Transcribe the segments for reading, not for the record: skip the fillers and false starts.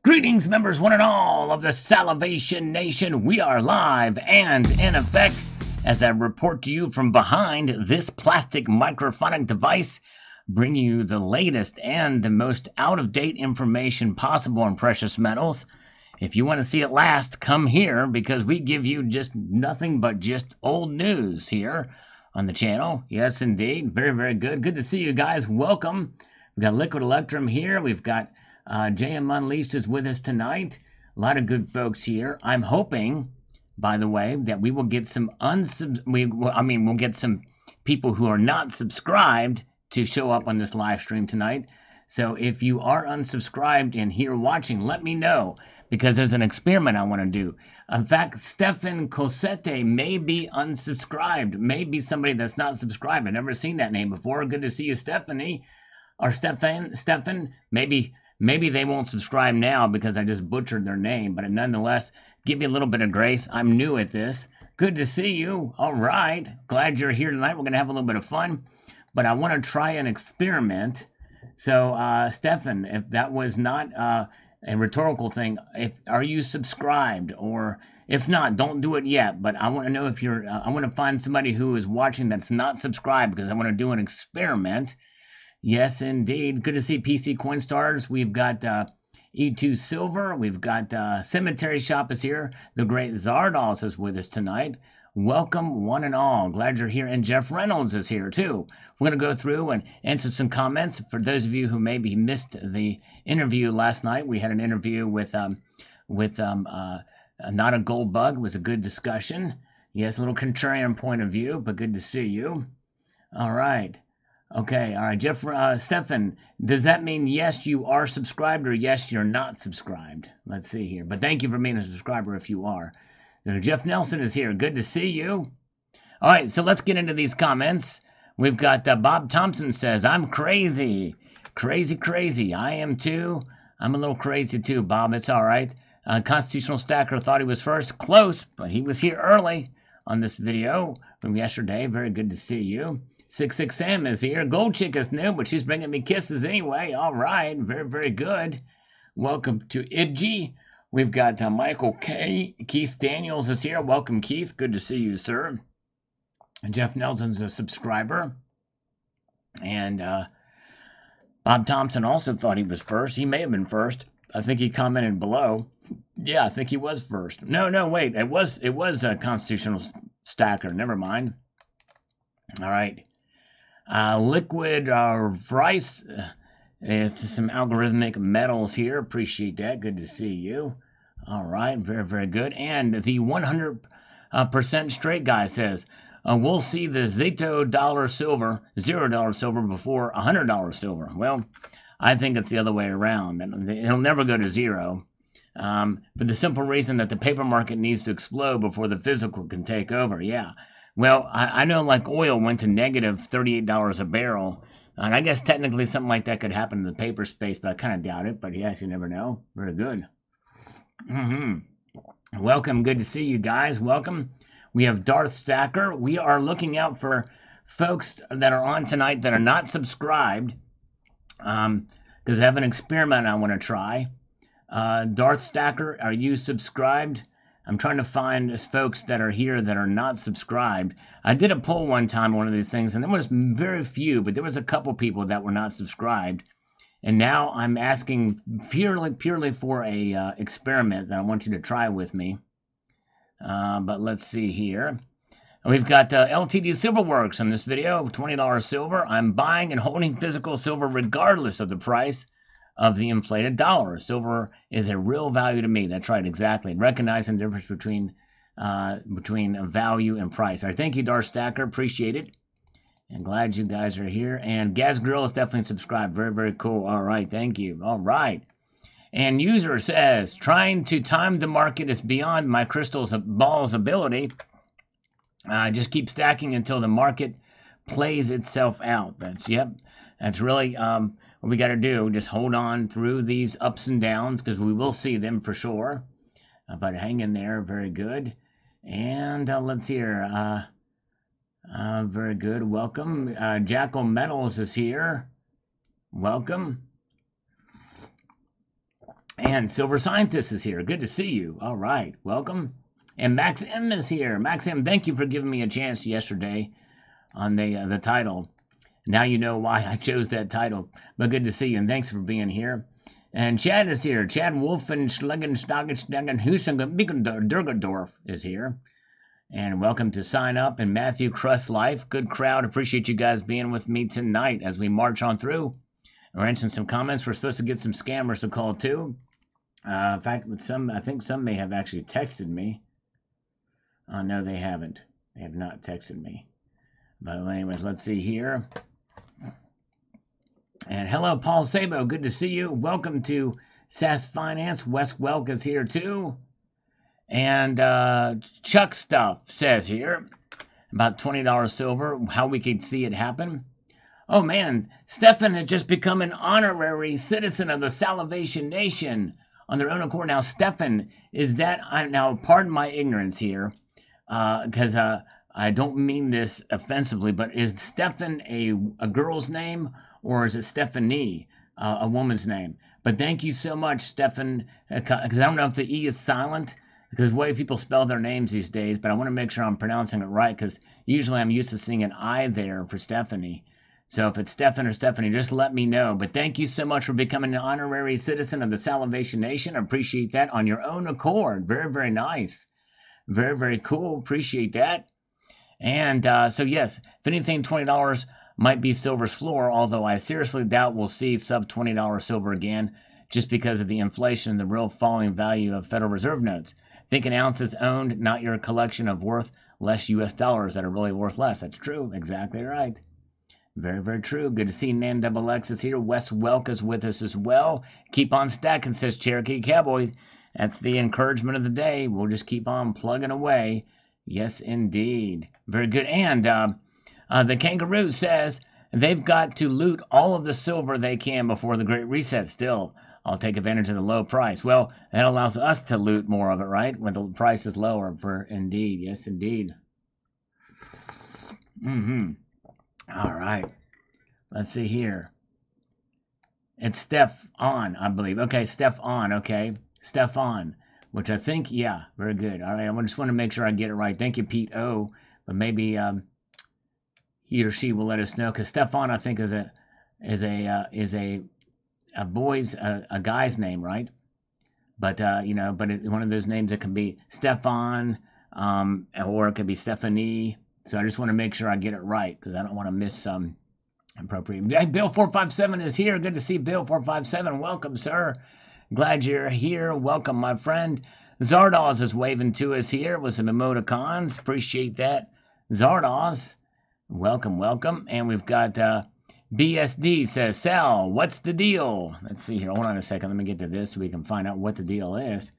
Greetings, members one and all of the Salivation Nation. We are live and in effect as I report to you from behind this plastic microphonic device, bringing you the latest and the most out-of-date information possible on precious metals. If you want to see it last, come here because we give you just nothing but just old news here on the channel. Yes, indeed. Very, very good. Good to see you guys. Welcome. We've got Liquid Electrum here. We've got JM Unleashed is with us tonight. A lot of good folks here. I'm hoping, by the way, that we will get some we'll get some people who are not subscribed to show up on this live stream tonight. So if you are unsubscribed and here watching, let me know because there's an experiment I want to do. In fact, Stefan Cosette may be unsubscribed, maybe somebody that's not subscribed. I've never seen that name before. Good to see you, Stephanie. Or Stefan, maybe they won't subscribe now because I just butchered their name, but nonetheless, give me a little bit of grace. I'm new at this. Good to see you. All right. Glad you're here tonight. We're going to have a little bit of fun, but I want to try an experiment. So, Stefan, if that was not a rhetorical thing, are you subscribed? Or if not, don't do it yet. But I want to know if you're, I want to find somebody who is watching that's not subscribed because I want to do an experiment. Yes, indeed. Good to see PC Coinstars. We've got E2 Silver. We've got Cemetery Shop is here. The great Zardos is with us tonight. Welcome, one and all. Glad you're here. And Jeff Reynolds is here, too. We're going to go through and answer some comments. For those of you who maybe missed the interview last night, we had an interview with Not a Gold Bug. It was a good discussion. Yes, a little contrarian point of view, but good to see you. All right. Okay, all right, Jeff, Stefan, does that mean yes, you are subscribed or yes, you're not subscribed? Let's see here. But thank you for being a subscriber if you are. Jeff Nelson is here. Good to see you. All right, so let's get into these comments. We've got Bob Thompson says, I'm crazy. Crazy. I am too. I'm a little crazy too, Bob. It's all right. Constitutional Stacker thought he was first. Close, but he was here early on this video from yesterday. Very good to see you. 66 Sam is here. Gold Chick is new, but she's bringing me kisses anyway. All right. Very, very good. Welcome to Ibji. We've got Michael K. Keith Daniels is here. Welcome, Keith. Good to see you, sir. And Jeff Nelson's a subscriber. And Bob Thompson also thought he was first. He may have been first. I think he commented below. Yeah, I think he was first. No, wait. It was a Constitutional Stacker. Never mind. All right. Liquid Rice, some algorithmic metals here. Appreciate that. Good to see you. All right. Very, very good. And the 100% straight guy says, we'll see the $0 silver before $100 silver. Well, I think it's the other way around. It'll never go to zero. For the simple reason that the paper market needs to explode before the physical can take over. Yeah. Well, I know like oil went to negative $38 a barrel, and I guess technically something like that could happen in the paper space, but I kind of doubt it. But yes, you never know. Very good. Welcome. Good to see you guys. Welcome. We have Darth Stacker. We are looking out for folks that are on tonight that are not subscribed because I have an experiment I want to try. Darth Stacker, are you subscribed? I'm trying to find folks that are here that are not subscribed. I did a poll one time on one of these things, and there was very few, but there was a couple people that were not subscribed. And now I'm asking purely for a experiment that I want you to try with me. But let's see here. We've got LTD Silverworks on this video, $20 silver. I'm buying and holding physical silver regardless of the price of the inflated dollar. Silver is a real value to me. That's right, exactly. Recognizing the difference between value and price. All right, thank you, Darth Stacker. Appreciate it. And glad you guys are here. And Gas Grill is definitely subscribed. Very, very cool. All right, thank you. All right. And user says, trying to time the market is beyond my crystal ball's ability. Just keep stacking until the market plays itself out. That's really what we got to do. Just hold on through these ups and downs because we will see them for sure. But hang in there. Very good. And let's see here. Very good. Welcome. Jackal Metals is here. Welcome. And Silver Scientist is here. Good to see you. All right, welcome. And Max M is here. Max M, thank you for giving me a chance yesterday on the title. Now you know why I chose that title. But good to see you, and thanks for being here. And Chad is here. Chad Wolfenschlagenstagenhusengerbigendorf is here. And welcome to Sign Up and Matthew Crust Life. Good crowd. Appreciate you guys being with me tonight as we march on through. We're answering some comments. We're supposed to get some scammers to call too. In fact, I think some may have actually texted me. Oh, no, they haven't. They have not texted me. But anyways, let's see here. And hello, Paul Sabo. Good to see you. Welcome to SAS Finance. Wes Welk is here too. And Chuck Stuff says here about $20 silver, how we could see it happen. Oh man, Stefan had just become an honorary citizen of the Salvation Nation on their own accord. Now, Stefan, is that, now pardon my ignorance here, because I don't mean this offensively, but is Stefan a girl's name, or is it Stephanie, a woman's name? But thank you so much, Stefan, because I don't know if the E is silent, because the way people spell their names these days, but I want to make sure I'm pronouncing it right, because usually I'm used to seeing an I there for Stephanie. So if it's Stefan or Stephanie, just let me know. But thank you so much for becoming an honorary citizen of the Salvation Nation. I appreciate that on your own accord. Very, very nice. Very, very cool. Appreciate that. And so, yes, if anything, $20 might be silver's floor, although I seriously doubt we'll see sub $20 silver again just because of the inflation and the real falling value of Federal Reserve notes. Think an ounce is owned, not your collection of worth less U.S. dollars that are really worth less. That's true. Exactly right. Very, very true. Good to see Nan Double X is here. Wes Welk is with us as well. Keep on stacking, says Cherokee Cowboy. That's the encouragement of the day. We'll just keep on plugging away. Yes, indeed. Very good. And the Kangaroo says they've got to loot all of the silver they can before the Great Reset. Still, I'll take advantage of the low price. Well, that allows us to loot more of it, right? When the price is lower. For indeed. Yes, indeed. All right. Let's see here. It's Steph on, I believe. Okay, Steph on. Okay, Steph on, which I think, yeah, very good. All right, I just want to make sure I get it right. Thank you, Pete O. But maybe he or she will let us know, because Stefan, I think, is a guy's name, right? But one of those names that can be Stefan, or it could be Stephanie. So I just want to make sure I get it right, because I don't want to miss appropriate. Hey, Bill457 is here. Good to see Bill457. Welcome, sir. Glad you're here. Welcome, my friend. Zardoz is waving to us here with some emoticons. Appreciate that. Zardoz, welcome, welcome. And we've got BSD says, Sal, what's the deal? Let's see here. Hold on a second. Let me get to this so we can find out what the deal is.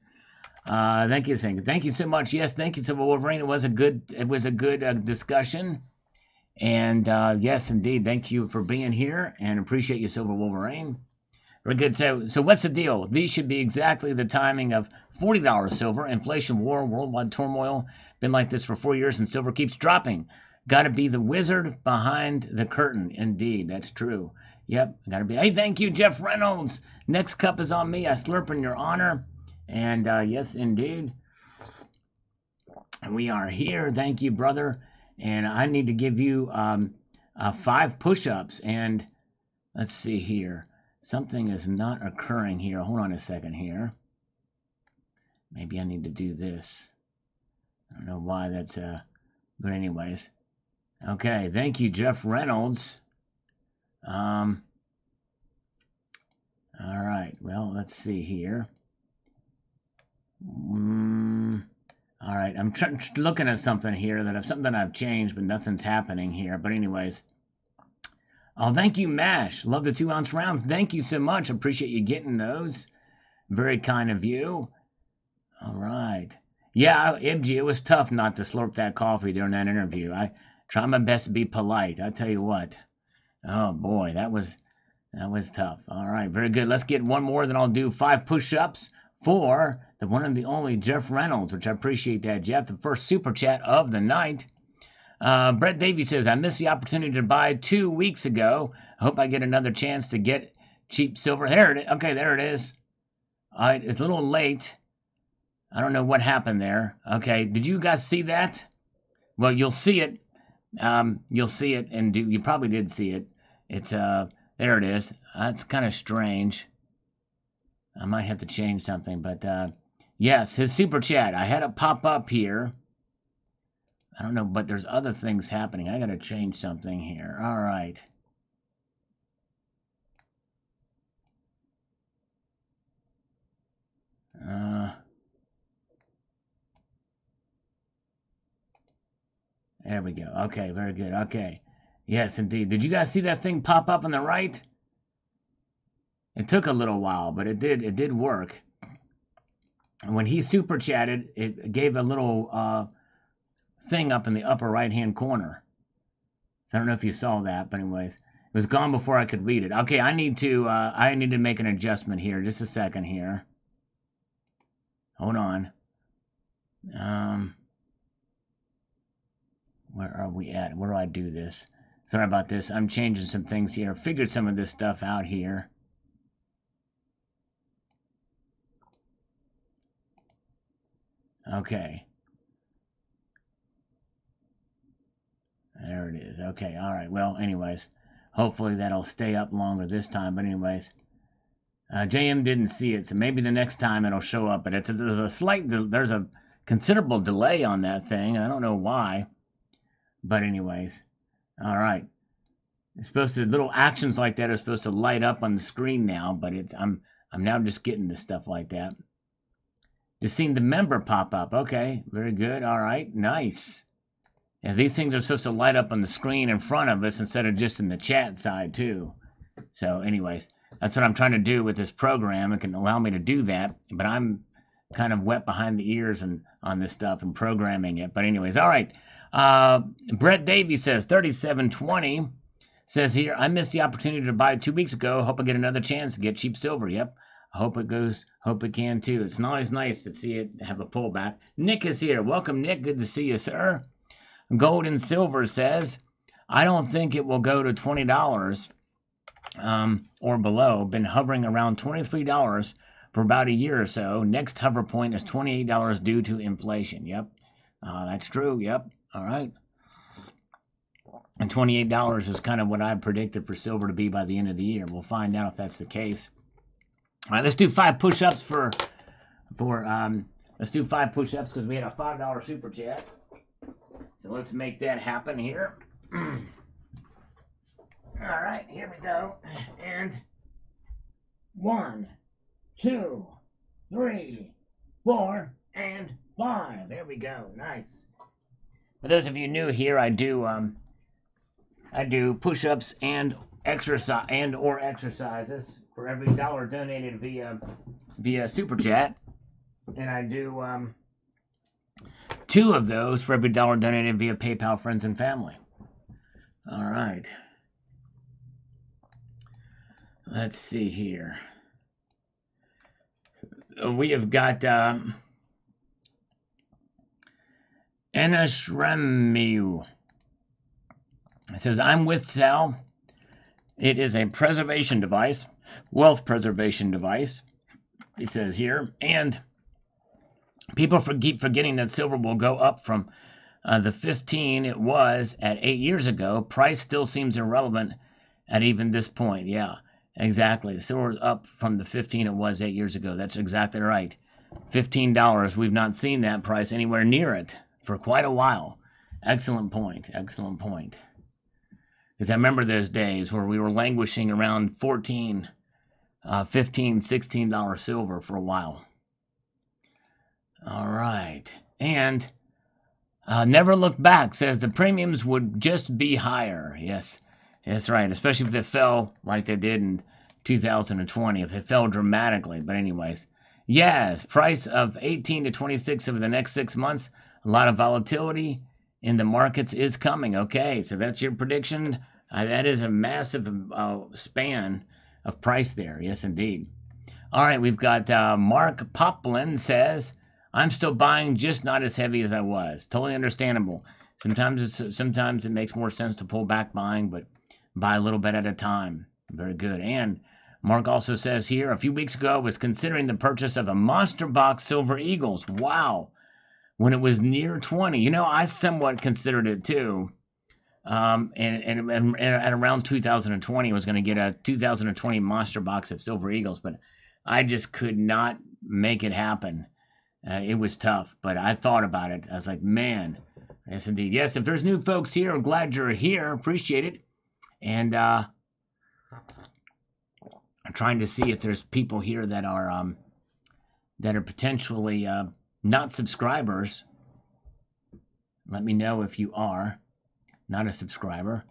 Thank you, Sing. Thank you so much. Yes, thank you, Silver Wolverine. It was a good discussion. And yes, indeed, thank you for being here, and appreciate you, Silver Wolverine. Very good. So what's the deal? These should be exactly the timing of $40 silver. Inflation, war, worldwide turmoil. Been like this for 4 years, and silver keeps dropping. Got to be the wizard behind the curtain. Indeed, that's true. Yep, got to be. Hey, thank you, Jeff Reynolds. Next cup is on me. I slurp in your honor. And yes, indeed, we are here. Thank you, brother. And I need to give you 5 push-ups. And let's see here. Something is not occurring here. Hold on a second here. Maybe I need to do this. I don't know why that's but anyways. Okay, thank you, Jeff Reynolds. All right, well, let's see here. All right, I'm looking at something here something I've changed, but nothing's happening here. But anyways, oh, thank you, Mash. Love the 2-ounce rounds. Thank you so much. Appreciate you getting those. Very kind of you. All right. Yeah, MG, it was tough not to slurp that coffee during that interview. I try my best to be polite. I tell you what. Oh boy, that was tough. All right, very good. Let's get one more, then I'll do 5 push-ups for the one and the only Jeff Reynolds, which I appreciate that, Jeff. The first super chat of the night. Brett Davies says, I missed the opportunity to buy 2 weeks ago. I hope I get another chance to get cheap silver. There it is. Okay, there it is. All right, it's a little late. I don't know what happened there. Okay, did you guys see that? Well, you'll see it. You'll see it, and you probably did see it. It's there it is. That's kind of strange. I might have to change something, but yes, his super chat. I had it pop up here. I don't know, but there's other things happening. I gotta change something here. All right. There we go. Okay, very good. Okay. Yes, indeed. Did you guys see that thing pop up on the right? It took a little while, but it did work. And when he super chatted, it gave a little thing up in the upper right hand corner. So I don't know if you saw that, but anyways, it was gone before I could read it. Okay, I need to make an adjustment here. Just a second here. Hold on. Where are we at? Where do I do this? Sorry about this. I'm changing some things here. Figured some of this stuff out here. Okay. There it is. Okay, all right. Well, anyways, hopefully that'll stay up longer this time. But anyways, JM didn't see it, so maybe the next time it'll show up. But there's a considerable delay on that thing. I don't know why. But anyways, all right. It's supposed to, little actions like that are supposed to light up on the screen now, but I'm now just getting to stuff like that. Just seeing the member pop up. Okay, very good. All right, nice. Yeah, these things are supposed to light up on the screen in front of us instead of just in the chat side too. So anyways, that's what I'm trying to do with this program. It can allow me to do that, but I'm kind of wet behind the ears and on this stuff and programming it. But anyways, all right. Brett Davies says 3720 says here, I missed the opportunity to buy 2 weeks ago. Hope I get another chance to get cheap silver. Yep. I hope it can too. It's always nice to see it have a pullback. Nick is here. Welcome, Nick. Good to see you, sir. Gold and Silver says, I don't think it will go to $20 or below. Been hovering around $23 for about a year or so. Next hover point is $28 due to inflation. Yep, that's true. Yep. All right. And $28 is kind of what I predicted for silver to be by the end of the year. We'll find out if that's the case. All right, let's do 5 push-ups let's do 5 push-ups because we had a $5 super chat. So let's make that happen here. All right, here we go. And 1, 2, 3, 4, and 5. There we go. Nice. For those of you new here, I do push-ups and exercises for every dollar donated via super chat, and I do 2 of those for every dollar donated via PayPal, friends and family. All right. Let's see here. We have got Enashremu. It says, I'm with Sal. It is a preservation device, wealth preservation device. It says here, and people keep forgetting that silver will go up from the 15 it was at 8 years ago. Price still seems irrelevant at even this point. Yeah, exactly. Silver up from the 15 it was 8 years ago. That's exactly right. $15. We've not seen that price anywhere near it for quite a while. Excellent point. Excellent point. Because I remember those days where we were languishing around $14, $15, $16 silver for a while. All right. And Never Look Back says the premiums would just be higher. Yes, that's right. Especially if they fell like they did in 2020, if they fell dramatically. But anyways, yes, price of 18 to 26 over the next 6 months. A lot of volatility in the markets is coming. Okay, so that's your prediction. That is a massive span of price there. Yes, indeed. All right, we've got Mark Poplin says, I'm still buying, just not as heavy as I was. Totally understandable. Sometimes it makes more sense to pull back buying, but buy a little bit at a time. Very good. And Mark also says here, a few weeks ago, I was considering the purchase of a monster box Silver Eagles. Wow. When it was near 20. You know, I somewhat considered it too. And at around 2020, I was going to get a 2020 monster box of Silver Eagles, but I just could not make it happen. It was tough, but I thought about it. I was like, man, yes, indeed. Yes, if there's new folks here, I'm glad you're here. Appreciate it. And I'm trying to see if there's people here that are potentially not subscribers. Let me know if you are not a subscriber.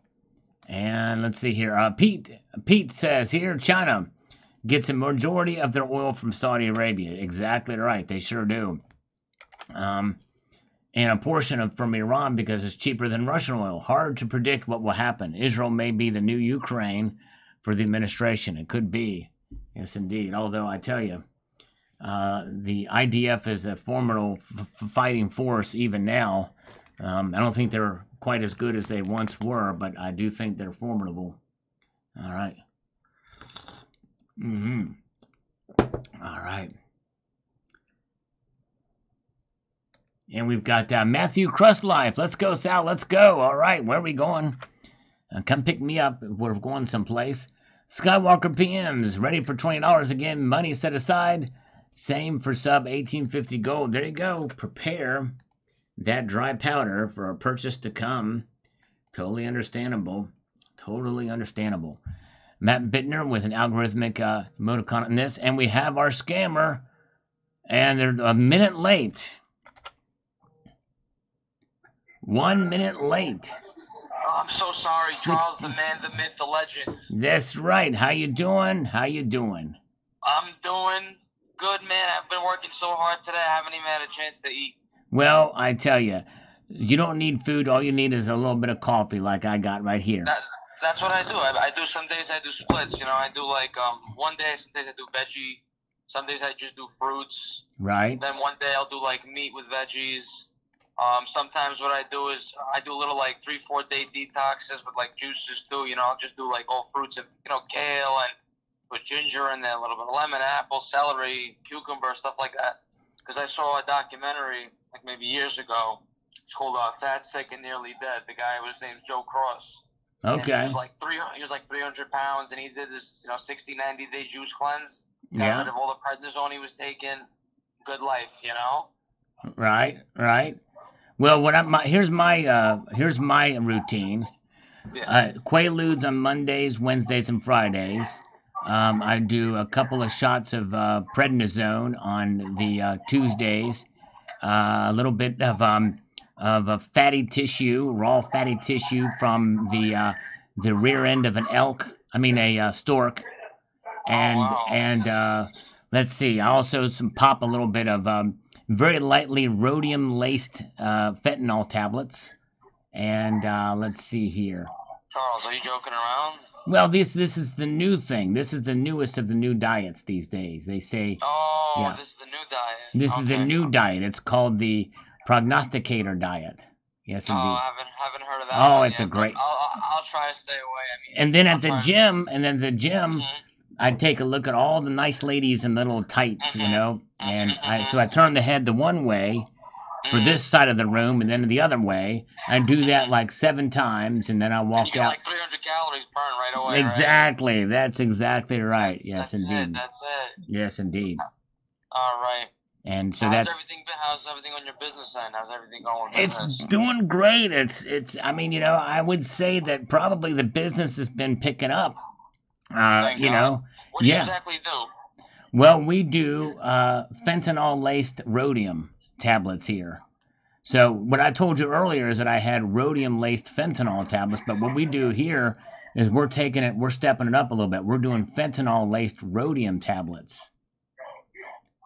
And let's see here. Pete says here, China gets a majority of their oil from Saudi Arabia. Exactly right. They sure do. And a portion from Iran because it's cheaper than Russian oil. Hard to predict what will happen. Israel may be the new Ukraine for the administration. It could be. Yes, indeed. Although I tell you, the IDF is a formidable fighting force even now. I don't think they're quite as good as they once were, but I do think they're formidable. All right. All right. And we've got Matthew Crustlife. Let's go, Sal. Let's go. All right. Where are we going? Come pick me up. We're going someplace. Skywalker PMs. Ready for $20 again. Money set aside. Same for sub 1850 gold. There you go. Prepare that dry powder for a purchase to come. Totally understandable. Totally understandable. Matt Bittner with an algorithmic emoticon on this. And we have our scammer. And they're a minute late. 1 minute late. Oh, I'm so sorry, Charles, the man, the myth, the legend. That's right. How you doing? How you doing? I'm doing good, man. I've been working so hard today, I haven't even had a chance to eat. Well, I tell you, you don't need food. All you need is a little bit of coffee like I got right here. That's what I do. I do some days I do splits. You know, I do like one day, some days I do veggie. Some days I just do fruits. Right. Then one day I'll do like meat with veggies. Sometimes what I do is I do little like 3-4 day detoxes with like juices too. You know, I'll just do like all fruits and, you know, kale and with ginger and then a little bit of lemon, apple, celery, cucumber, stuff like that. Because I saw a documentary like maybe years ago. It's called Fat, Sick, and Nearly Dead. The guy was named Joe Cross. Okay. And he was like 300 pounds, and he did this 60, 90-day juice cleanse. Got rid of all the prednisone he was taking. Good life, you know. Right. Well, here's my routine. Yeah. Quaaludes on Mondays, Wednesdays, and Fridays. I do a couple of shots of prednisone on the Tuesdays. A little bit of a fatty tissue, raw fatty tissue from the rear end of an a stork, and let's see. I also pop a little bit of very lightly rhodium laced fentanyl tablets, and let's see here. Charles, are you joking around? Well, this is the new thing. This is the newest of the new diets these days. They say. Oh, yeah. This is the new diet. This is the new diet. It's called the prognosticator diet. Yes, indeed. Oh, I haven't heard of that. Oh, one it's yet, a great. I'll try to stay away. And then at the gym, I take a look at all the nice ladies in little tights, you know, and I turn the head the one way for this side of the room, and then the other way. I do that like 7 times, and then I walk you get out. Like 300 calories burned right away. Exactly. Right? That's exactly right. Yes, indeed. That's it. Yes, indeed. All right. And so how's everything on your business end? How's everything going with business? It's doing great. It's I mean, you know, I would say that probably the business has been picking up. You know. What do you exactly do? Well, we do fentanyl laced rhodium tablets here. So what I told you earlier is that I had rhodium laced fentanyl tablets, but what we do here is we're stepping it up a little bit. We're doing fentanyl laced rhodium tablets.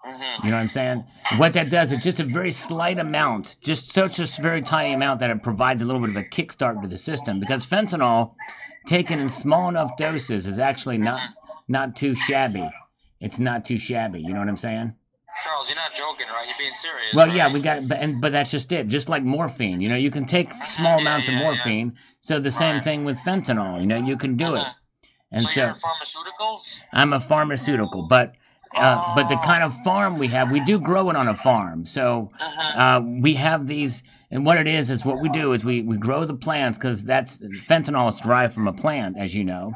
You know what I'm saying? What that does is just a very slight amount, just such a very tiny amount that it provides a little bit of a kickstart to the system. Because fentanyl, taken in small enough doses, is actually not too shabby. It's not too shabby. You know what I'm saying? Charles, you're not joking, right? You're being serious. Well, right? yeah, we got, but that's just it. Just like morphine, you know, you can take small amounts of morphine. So the same thing with fentanyl. You know, you can do it. And so you're in pharmaceuticals? I'm a pharmaceutical, but the kind of farm we have, we do grow it on a farm. So we have these, and what it is what we do is we grow the plants because that's fentanyl is derived from a plant, as you know,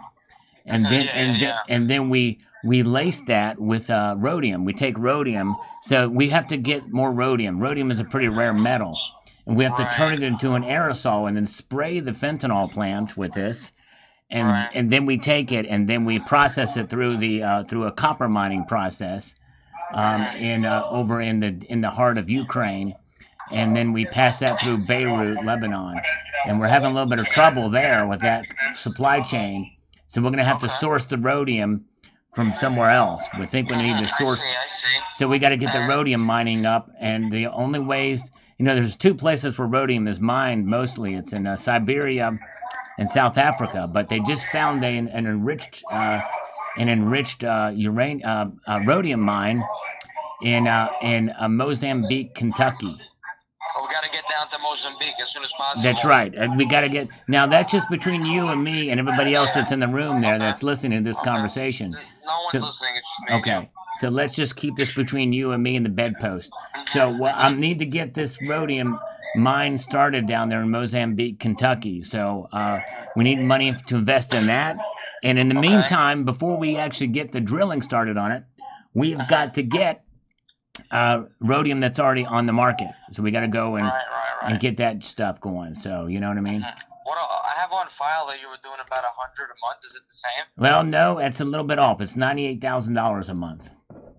and then we lace that with rhodium. We take rhodium, so we have to get more rhodium. Rhodium is a pretty rare metal, and we have to turn it into an aerosol and then spray the fentanyl plant with this. And then we take it and then we process it through a copper mining process over in the heart of Ukraine, and then we pass that through Beirut, Lebanon, and we're having a little bit of trouble there with that supply chain. So we're going to have to source the rhodium from somewhere else. We think we need to source. I see. So we got to get the rhodium mining up, and the only ways, there's two places where rhodium is mined mostly. It's in Siberia in South Africa, but they just found an enriched rhodium mine in Mozambique, Kentucky. So we got to get down to Mozambique as soon as possible. That's right. We got to get now. That's just between you and me and everybody else that's in the room there that's listening to this conversation. No one's listening. It's just me. Okay. So let's just keep this between you and me and the bedpost. So I need to get this rhodium mine started down there in Mozambique, Kentucky. So we need money to invest in that. And in the meantime, before we actually get the drilling started on it, we've got to get rhodium that's already on the market. So we got to go and get that stuff going. So you know what I mean? What I have on file that you were doing about $100 a month. Is it the same? Well, no, it's a little bit off. It's $98,000 a month.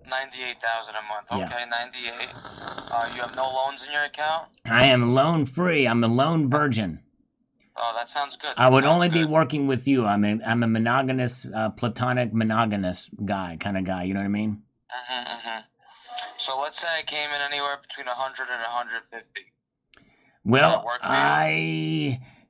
98,000 a month. Okay, yeah. 98. You have no loans in your account? I am loan free. I'm a loan virgin. Oh, that sounds good. I would only be working with you. I'm a monogamous, platonic monogamous kind of guy. You know what I mean? So let's say I came in anywhere between 100 and 150. Well,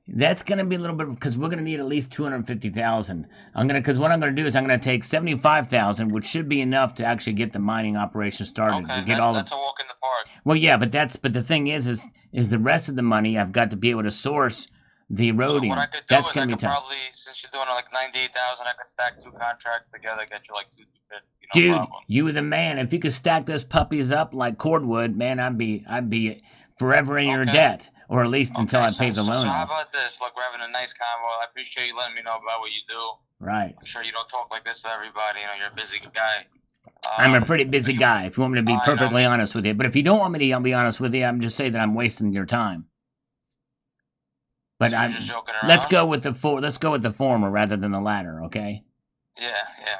that's going to be a little bit, because we're going to need at least 250,000. Because what I'm going to do is I'm going to take 75,000, which should be enough to actually get the mining operation started. Okay, to get that's a walk in the park. Well, yeah, but the thing is the rest of the money I've got to be able to source the rhodium. So what I could do is I could probably, since you're doing like 98,000, I could stack two contracts together, get you like 250. Dude, problem. You were the man. If you could stack those puppies up like cordwood, man, I'd be forever in your debt. Or at least until I pay the loan off. So how about this? Look, we're having a nice convo. I appreciate you letting me know about what you do. Right. I'm sure you don't talk like this to everybody. You're a busy guy. I'm a pretty busy guy, if you want me to be perfectly honest with you. But if you don't want me to be honest with you, I'm just saying that I'm wasting your time. But so you're just joking around? Let's go with the former rather than the latter, okay? Yeah.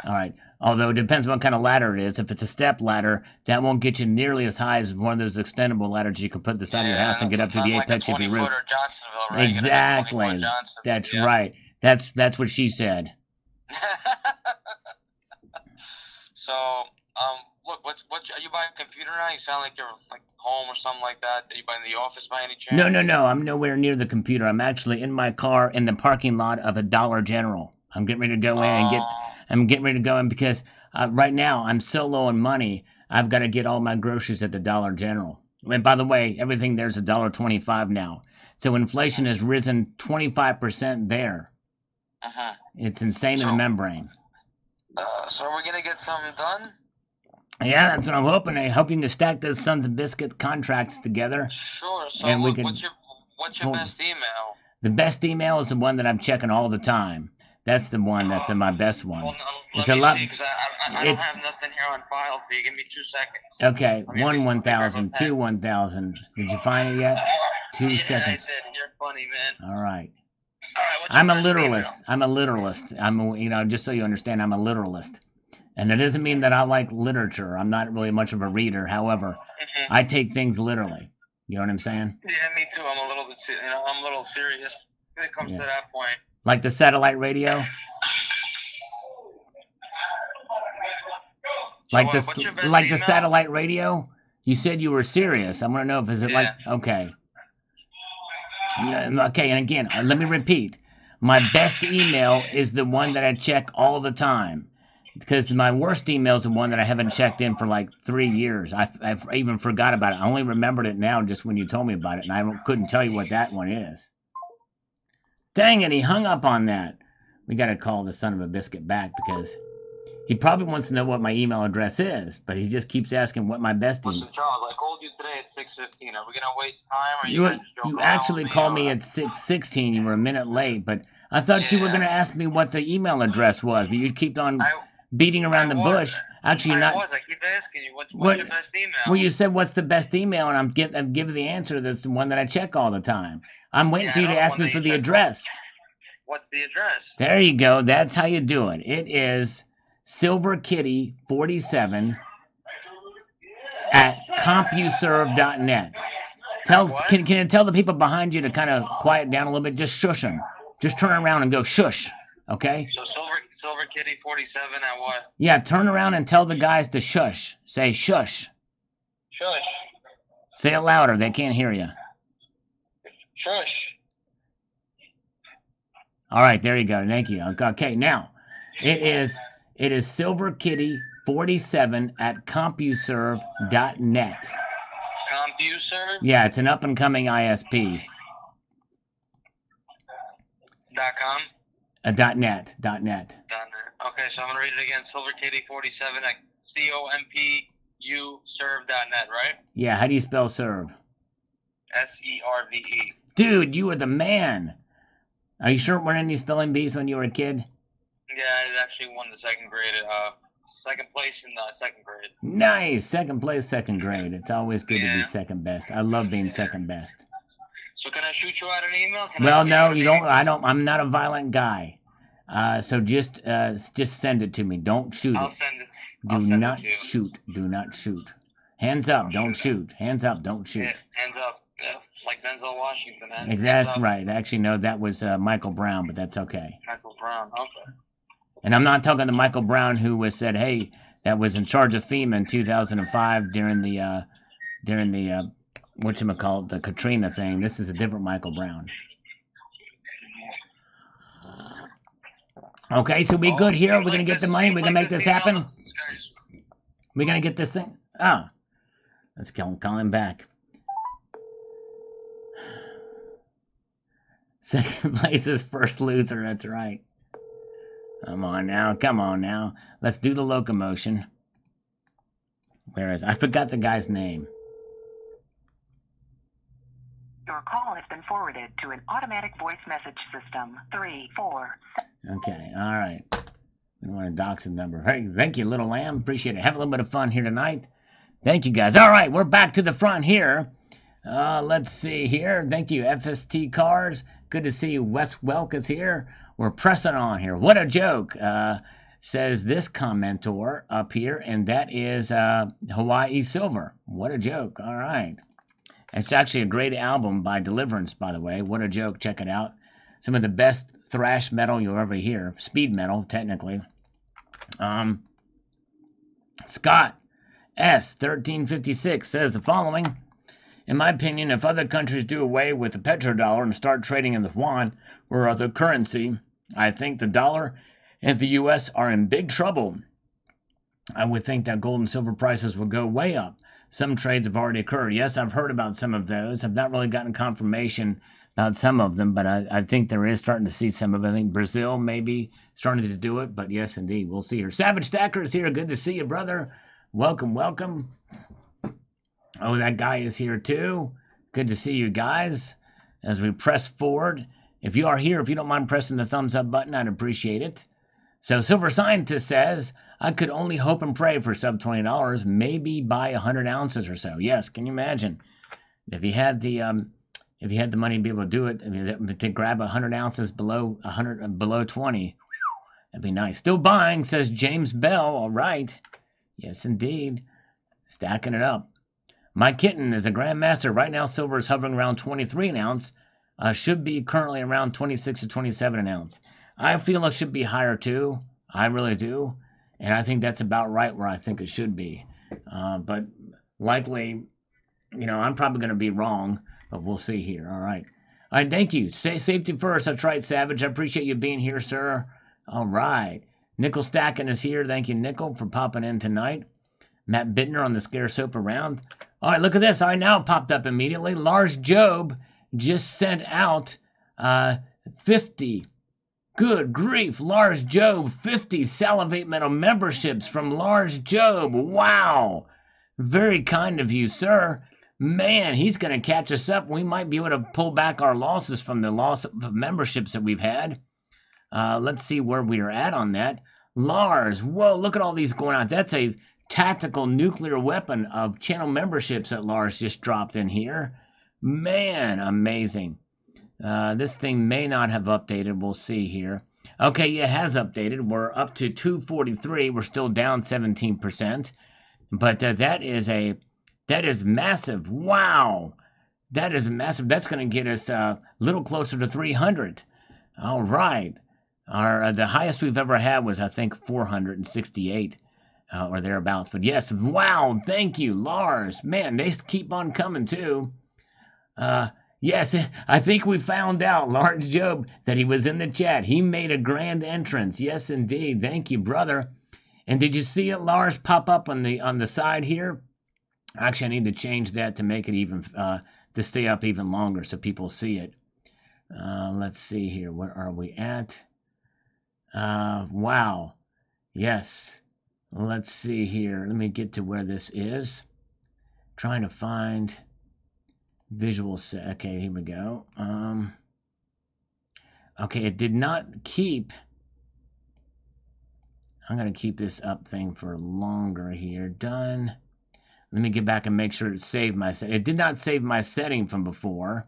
All right. Although it depends what kind of ladder it is. If it's a step ladder, that won't get you nearly as high as one of those extendable ladders you can put the side of your house and get up to the apex of your roof. Right? Exactly. That's right. That's what she said. So, look, are you buying a computer now? You sound like you're like home or something like that. Are you buying the office by any chance? No. I'm nowhere near the computer. I'm actually in my car in the parking lot of a Dollar General. I'm getting ready to go in and get. I'm getting ready to go in because right now I'm so low on money. I've got to get all my groceries at the Dollar General. And by the way, everything there's $1.25 now. So inflation has risen 25% there. It's insane in the membrane. So are we gonna get something done? Yeah, that's what I'm hoping. I'm hoping to stack those Sons of Biscuit contracts together. Sure. So and what's your best email? The best email is the one that I'm checking all the time. That's the one that's in my best one. Well, let me see, because I don't have nothing here on file for you. Give me 2 seconds. Okay, 1,000, 2,000. Did you find it yet? 2 seconds. I did. You're funny, man. All right. I'm a literalist. Just so you understand, I'm a literalist. And that doesn't mean that I like literature. I'm not really much of a reader. However, I take things literally. You know what I'm saying? Yeah, me too. I'm a little bit, I'm a little serious when it comes to that point. Like the satellite radio? Like the satellite radio? You said you were serious. I want to know okay. Okay, and again, let me repeat. My best email is the one that I check all the time. Because my worst email is the one that I haven't checked in for like 3 years. I've even forgot about it. I only remembered it now just when you told me about it, and I couldn't tell you what that one is. Dang it, he hung up on that. We got to call the son of a biscuit back because he probably wants to know what my email address is, but he just keeps asking what my best email. Listen, Charles, I called you today at 6:15. Are we gonna waste time, or You actually called me at 6:16. You were a minute late, but I thought you were going to ask me what the email address was, but you keep on beating around the bush. Actually, you're not. I keep asking you, what's your best email? Well, you said what's the best email, and I'm giving the answer. That's the one that I check all the time. I'm waiting for you to ask me for the address. What's the address? There you go. That's how you do it. It is silverkitty47 at CompuServe.net. Can you tell the people behind you to kind of quiet down a little bit? Just shush them. Just turn around and go shush. Okay? So SilverKitty47 at what? Yeah, turn around and tell the guys to shush. Say shush. Shush. Say it louder. They can't hear you. Shush. All right, there you go. Thank you. Okay, now it is silverkitty47 at CompuServe.net. CompuServe? Yeah, it's an up and coming ISP. .com? .net. .net. Okay, so I'm gonna read it again. SilverKitty47 at CompuServe.net, right? Yeah, how do you spell serve? SERVE. Dude, you were the man. Are you sure it weren't any spelling bees when you were a kid? Yeah, I actually won the second grade. Second place in the second grade. Nice, second place, second grade. It's always good to be second best. I love being second best. So can I shoot you out an email? Well, no, you don't. I don't. I'm not a violent guy. So just send it to me. Don't shoot it. I'll send it. Do not shoot. Do not shoot. Hands up. Don't shoot. Hands up. Don't shoot. Yeah, hands up. Yeah, like Denzel Washington. That's right. Actually, no, that was Michael Brown, but that's okay. Michael Brown. Okay. And I'm not talking to Michael Brown, who was said, hey, that was in charge of FEMA in 2005 during the whatchamacallit, the Katrina thing. This is a different Michael Brown. Okay, so we good here? We're going to get the money? We're going to make this happen? We're going to get this thing? Oh. Let's call him back. Second place is first loser, that's right. Come on now. Let's do the locomotion. Where is I forgot the guy's name. Your call has been forwarded to an automatic voice message system. 347. Okay, all right. We don't want to dox his number. Hey, thank you, little lamb. Appreciate it. Have a little bit of fun here tonight. Thank you, guys. All right, we're back to the front here. Let's see here. Thank you, FST Cars. Good to see you. Wes Welk is here. We're pressing on here. What a joke, says this commentor up here, and that is Hawaii Silver. What a joke. All right. It's actually a great album by Deliverance, by the way. What a joke. Check it out. Some of the best thrash metal you'll ever hear. Speed metal, technically. Scott S1356 says the following. In my opinion, if other countries do away with the petrodollar and start trading in the yuan or other currency, I think the dollar and the U.S. are in big trouble. I would think that gold and silver prices will go way up. Some trades have already occurred. Yes, I've heard about some of those. I've not really gotten confirmation about some of them, but I think there is starting to see some of it. I think Brazil may be starting to do it, but yes, indeed. We'll see here. Savage Stacker is here. Good to see you, brother. Welcome, welcome. Oh, that guy is here too. Good to see you guys as we press forward. If you are here, if you don't mind pressing the thumbs up button, I'd appreciate it. So Silver Scientist says, I could only hope and pray for sub $20, maybe buy 100 ounces or so. Yes, can you imagine? If you had the money to be able to do it, I mean, to grab 100 ounces below 20, that'd be nice. Still buying, says James Bell. All right. Yes, indeed. Stacking it up. My kitten is a grandmaster. Right now, silver is hovering around 23 an ounce. Should be currently around 26 or 27 an ounce. I feel it should be higher too. I really do. And I think that's about right where I think it should be. But likely, I'm probably going to be wrong, but we'll see here. All right. All right, thank you. Safety first. That's right, Savage. I appreciate you being here, sir. All right. Nickel Stacking is here. Thank you, Nickel, for popping in tonight. Matt Bittner on the Scare Soap Around. All right, look at this. I now popped up immediately. Lars Job just sent out 50 Good grief, Lars Job, 50 Salivate Metal memberships from Lars Job. Wow. Very kind of you, sir. Man, he's going to catch us up. We might be able to pull back our losses from the loss of memberships that we've had. Let's see where we are at on that. Lars, whoa, look at all these going on. That's a tactical nuclear weapon of channel memberships that Lars just dropped in here. Man, amazing. This thing may not have updated. We'll see here. Okay, it has updated. We're up to 243. We're still down 17%. But that is massive. Wow. That is massive. That's going to get us a little closer to 300. All right. The highest we've ever had was, I think, 468 or thereabouts. But yes, wow. Thank you, Lars. Man, they keep on coming, too. Yes, I think we found out, Lars Job, that he was in the chat. He made a grand entrance. Yes, indeed. Thank you, brother. And did you see it, Lars, pop up on the side here? Actually, I need to change that to make it even to stay up even longer so people see it. Let's see here. Where are we at? Wow. Yes. Let's see here. Let me get to where this is. Trying to find visual set. Okay, here we go. Okay, it did not keep. I'm going to keep this up thing for longer here. Done. Let me get back and make sure it saved my set. It did not save my setting from before.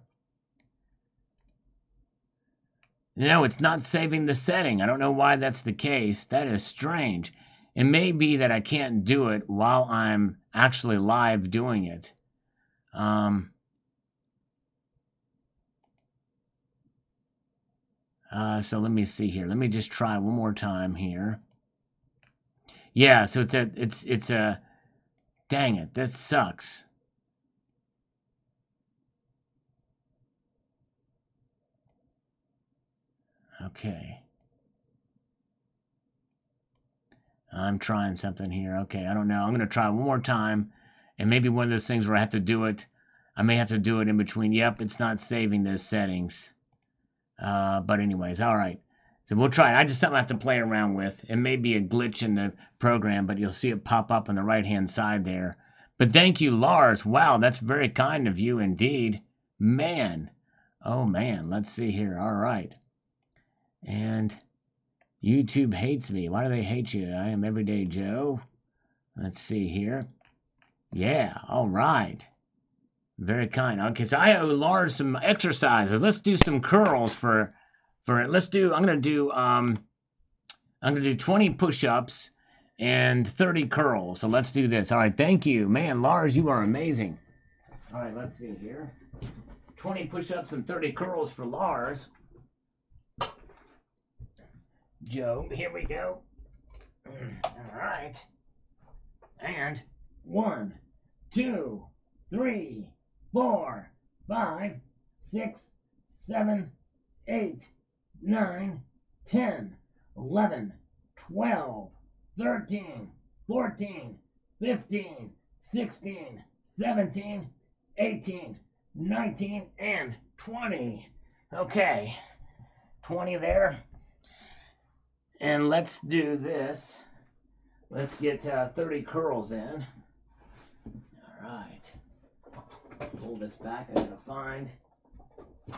No, it's not saving the setting. I don't know why that's the case. That is strange. It may be that I can't do it while I'm actually live doing it. So let me see here. Let me just try one more time here. Yeah, so it's a dang it, that sucks. Okay. I'm trying something here. Okay, I don't know. I'm going to try one more time. And maybe one of those things where I have to do it. I may have to do it in between. Yep, it's not saving those settings. But anyways, all right. So we'll try it. I just something I have to play around with. It may be a glitch in the program, but you'll see it pop up on the right-hand side there. But thank you, Lars. Wow, that's very kind of you indeed. Man. Oh, man. Let's see here. All right. And YouTube hates me. Why do they hate you? I am Everyday Joe. Let's see here. Yeah, all right. Very kind. Okay, so I owe Lars some exercises. Let's do some curls for it. Let's do. I'm gonna do 20 push-ups and 30 curls. So let's do this. All right. Thank you, man. Lars, you are amazing. All right. Let's see here. 20 push-ups and 30 curls for Lars. Joe, here we go. All right. And 1, 2, 3, 4, 5, 6, 7, 8, 9, 10, 11, 12, 13, 14, 15, 16, 17, 18, 19, and 20. Okay. 20 there. And let's do this. Let's get 30 curls in. All right. Pull this back. I gotta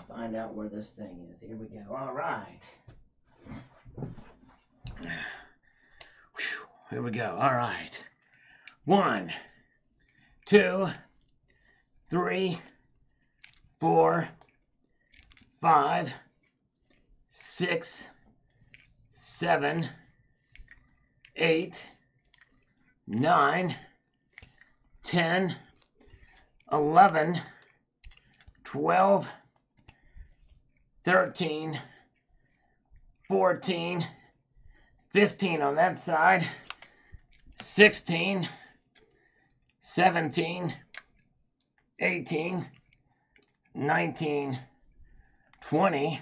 find out where this thing is. Here we go. All right. Here we go. All right. 1, 2, 3, 4, 5, 6, 7, 8, 9, 10, 11, 12, 13, 14, 15 on that side, 16, 17, 18, 19, 20,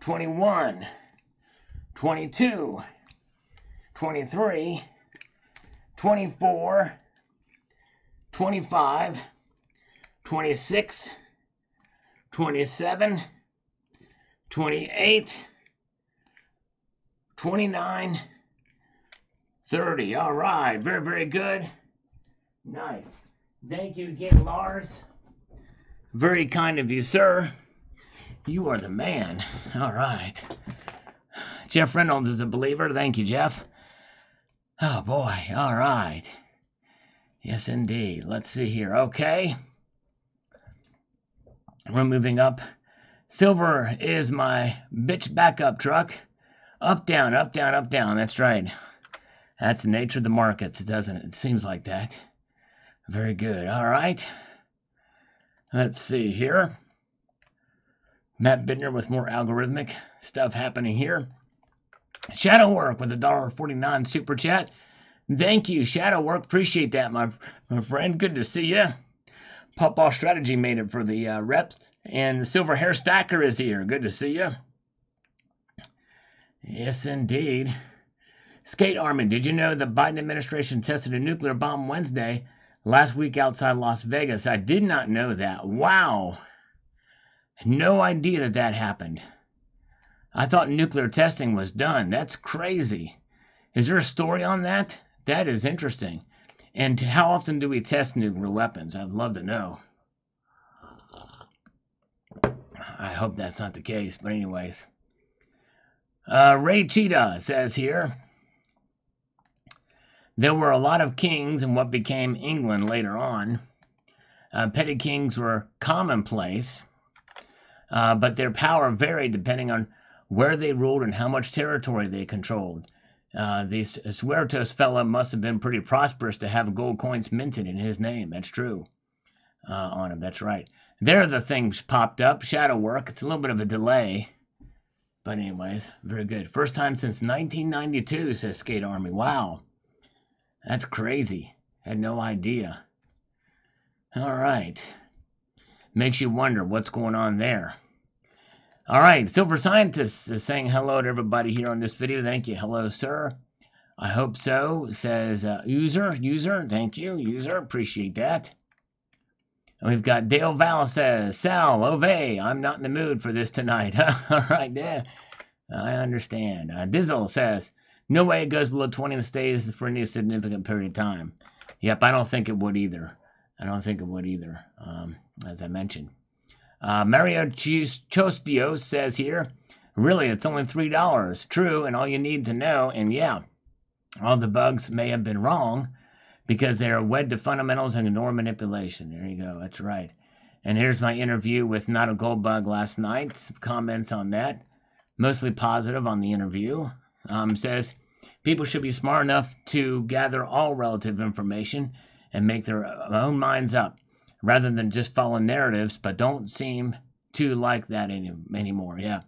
21, 22, 23, 24, 25, 26, 27, 28, 29.30. All right. Very, very good. Nice. Thank you again, Lars. Very kind of you, sir. You are the man. All right. Jeff Reynolds is a believer. Thank you, Jeff. Oh, boy. All right. Yes, indeed. Let's see here. Okay. We're moving up. Silver is my bitch backup truck. Up, down, up, down, up, down. That's right. That's the nature of the markets, doesn't it? It seems like that. Very good. All right. Let's see here. Matt Bittner with more algorithmic stuff happening here. Shadow Work with a $1.49 super chat. Thank you, Shadow Work. Appreciate that, my friend. Good to see you. Pop-Off Strategy made it for the reps. And the Silver Hair Stacker is here. Good to see you. Yes, indeed. Skate Army, did you know the Biden administration tested a nuclear bomb Wednesday last week outside Las Vegas? I did not know that. Wow. No idea that that happened. I thought nuclear testing was done. That's crazy. Is there a story on that? That is interesting. And how often do we test nuclear weapons? I'd love to know. I hope that's not the case, but anyways. Ray Cheetah says here, there were a lot of kings in what became England later on. Petty kings were commonplace, but their power varied depending on where they ruled and how much territory they controlled. The Suertos fella must have been pretty prosperous to have gold coins minted in his name. That's true. On him, that's right. There the things popped up. Shadow Work. It's a little bit of a delay. But anyways, very good. First time since 1992, says Skate Army. Wow. That's crazy. Had no idea. All right. Makes you wonder what's going on there. All right. Silver Scientist is saying hello to everybody here on this video. Thank you. Hello, sir. I hope so, says User. Thank you, User. Appreciate that. And we've got Dale Val says, Sal, Ove, I'm not in the mood for this tonight. All right, yeah. I understand. Dizzle says, no way it goes below 20 and stays for any significant period of time. Yep, I don't think it would either. As I mentioned. Mario Chostio says here, really, it's only $3. True, and all you need to know, and yeah, all the bugs may have been wrong because they are wed to fundamentals and ignore manipulation. There you go. That's right. And here's my interview with Not a Gold Bug last night. Some comments on that. Mostly positive on the interview. Says, people should be smart enough to gather all relative information and make their own minds up, rather than just follow narratives, but don't seem to like that anymore. Yeah.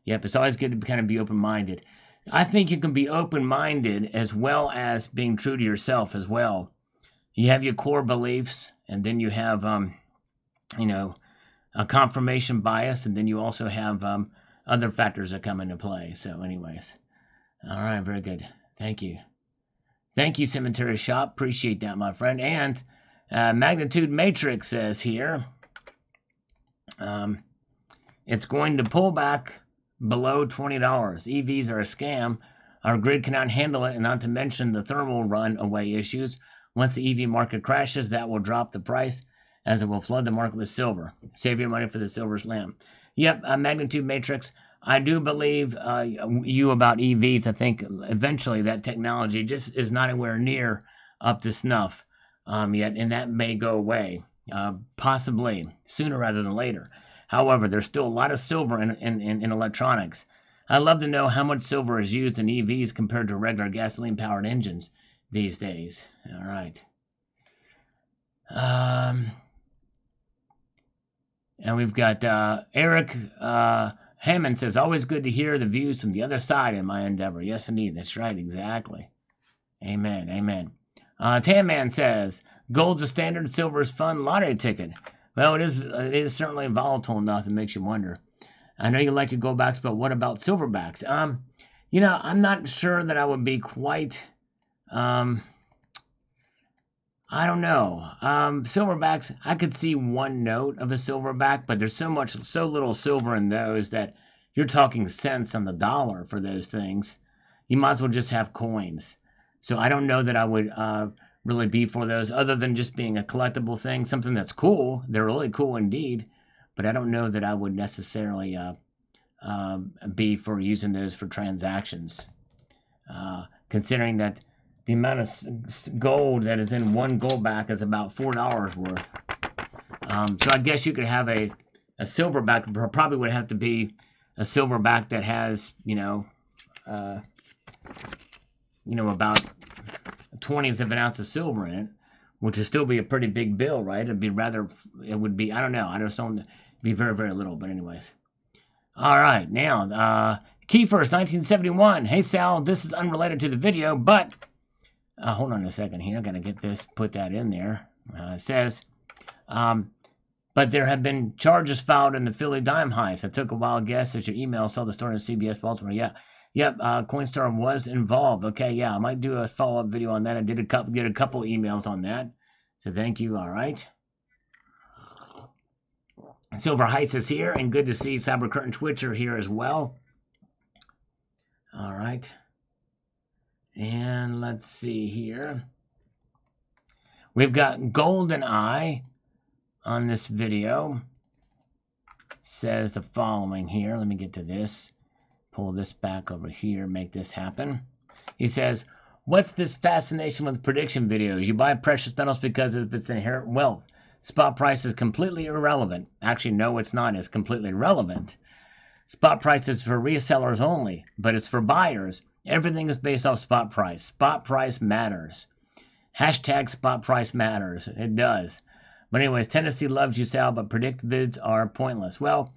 Yep, it's always good to kind of be open-minded. I think you can be open-minded as well as being true to yourself as well. You have your core beliefs, and then you have, a confirmation bias, and then you also have other factors that come into play. So anyways. All right, very good. Thank you. Thank you, Cemetery Shop. Appreciate that, my friend. And Magnitude Matrix says here, it's going to pull back below $20. EVs are a scam. Our grid cannot handle it, and not to mention the thermal run-away issues. Once the EV market crashes, that will drop the price, as it will flood the market with silver. Save your money for the silver slam. Yep, Magnitude Matrix. I do believe you about EVs. I think eventually that technology just is not anywhere near up to snuff yet, and that may go away, possibly sooner rather than later. However, there's still a lot of silver in electronics. I'd love to know how much silver is used in EVs compared to regular gasoline-powered engines these days. All right. And we've got Eric Hammond says, always good to hear the views from the other side in my endeavor. Yes, indeed. That's right. Exactly. Amen. Amen. Tan Man says, gold's a standard, silver is fun lottery ticket. Well, it is certainly volatile enough. It makes you wonder. I know you like your goldbacks, but what about silverbacks? I'm not sure that I would be quite, I don't know. Silverbacks, I could see one note of a silverback, but there's so little silver in those that you're talking cents on the dollar for those things. you might as well just have coins. So I don't know that I would really be for those, other than just being a collectible thing, something that's cool. They're really cool indeed, but I don't know that I would necessarily be for using those for transactions, considering that the amount of gold that is in one gold back is about $4 worth. So I guess you could have a silverback. Probably would have to be a silverback that has, about a 20th of an ounce of silver in it, which would still be a pretty big bill, right? It would be, I don't know. I just don't be very, very little, but anyways. All right, now, Keyfirst 1971. Hey, Sal, this is unrelated to the video, but, hold on a second here. I got to get this, put that in there. It says, but there have been charges filed in the Philly dime heist. I took a wild guess as your email saw the story on CBS Baltimore. Yeah. Yep, Coinstar was involved. Okay, yeah, I might do a follow-up video on that. I did get a couple emails on that. So thank you, all right. Silver Heist is here, and good to see Cyber Curtain Twitcher here as well. All right. And let's see here. We've got Golden Eye on this video. Says the following here. Let me get to this. Pull this back over here, make this happen. He says, what's this fascination with prediction videos? You buy precious metals because of its inherent wealth. Spot price is completely irrelevant. Actually, no, it's not. It's completely relevant. Spot price is for resellers only, but it's for buyers. Everything is based off spot price. Spot price matters. Hashtag spot price matters. It does. But anyways, Tennessee loves you, Sal, but predict vids are pointless. Well,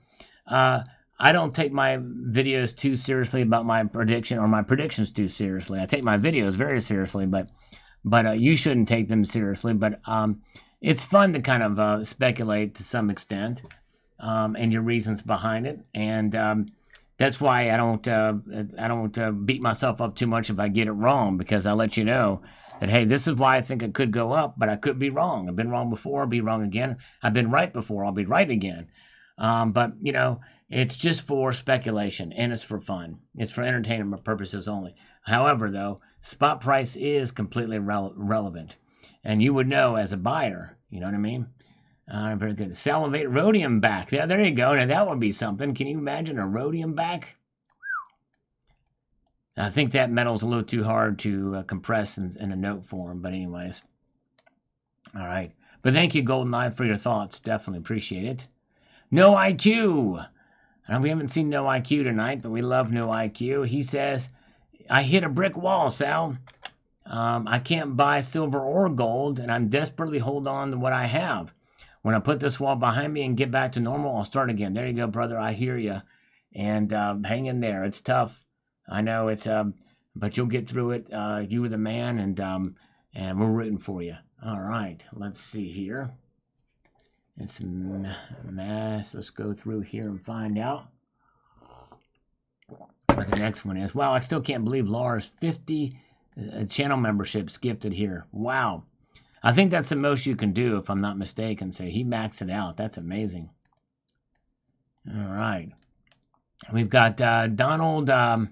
I don't take my videos too seriously about my prediction, or my predictions too seriously. I take my videos very seriously, but you shouldn't take them seriously. But it's fun to kind of speculate to some extent, and your reasons behind it, and that's why I don't beat myself up too much if I get it wrong, because I let you know that, hey, this is why I think it could go up, but I could be wrong. I've been wrong before, I'll be wrong again. I've been right before, I'll be right again. But it's just for speculation, and it's for fun. It's for entertainment purposes only. However, though, spot price is completely relevant, and you would know as a buyer. You know what I mean? Very good. Salivate rhodium back. Yeah, there you go. Now that would be something. Can you imagine a rhodium back? I think that metal's a little too hard to compress in a note form. But anyways, all right. But thank you, GoldenEye, for your thoughts. Definitely appreciate it. No IQ. We haven't seen No IQ tonight, but we love No IQ. He says, I hit a brick wall, Sal. I can't buy silver or gold, and I'm desperately holding on to what I have. When I put this wall behind me and get back to normal, I'll start again. There you go, brother. I hear you. And hang in there. It's tough. I know it's, but you'll get through it. You were the man, and we're rooting for you. All right. Let's see here. It's mass. Let's go through here and find out what the next one is. Wow, I still can't believe Lars 50 channel memberships gifted here. Wow. I think that's the most you can do, if I'm not mistaken. So he maxed it out. That's amazing. All right. We've got Donald on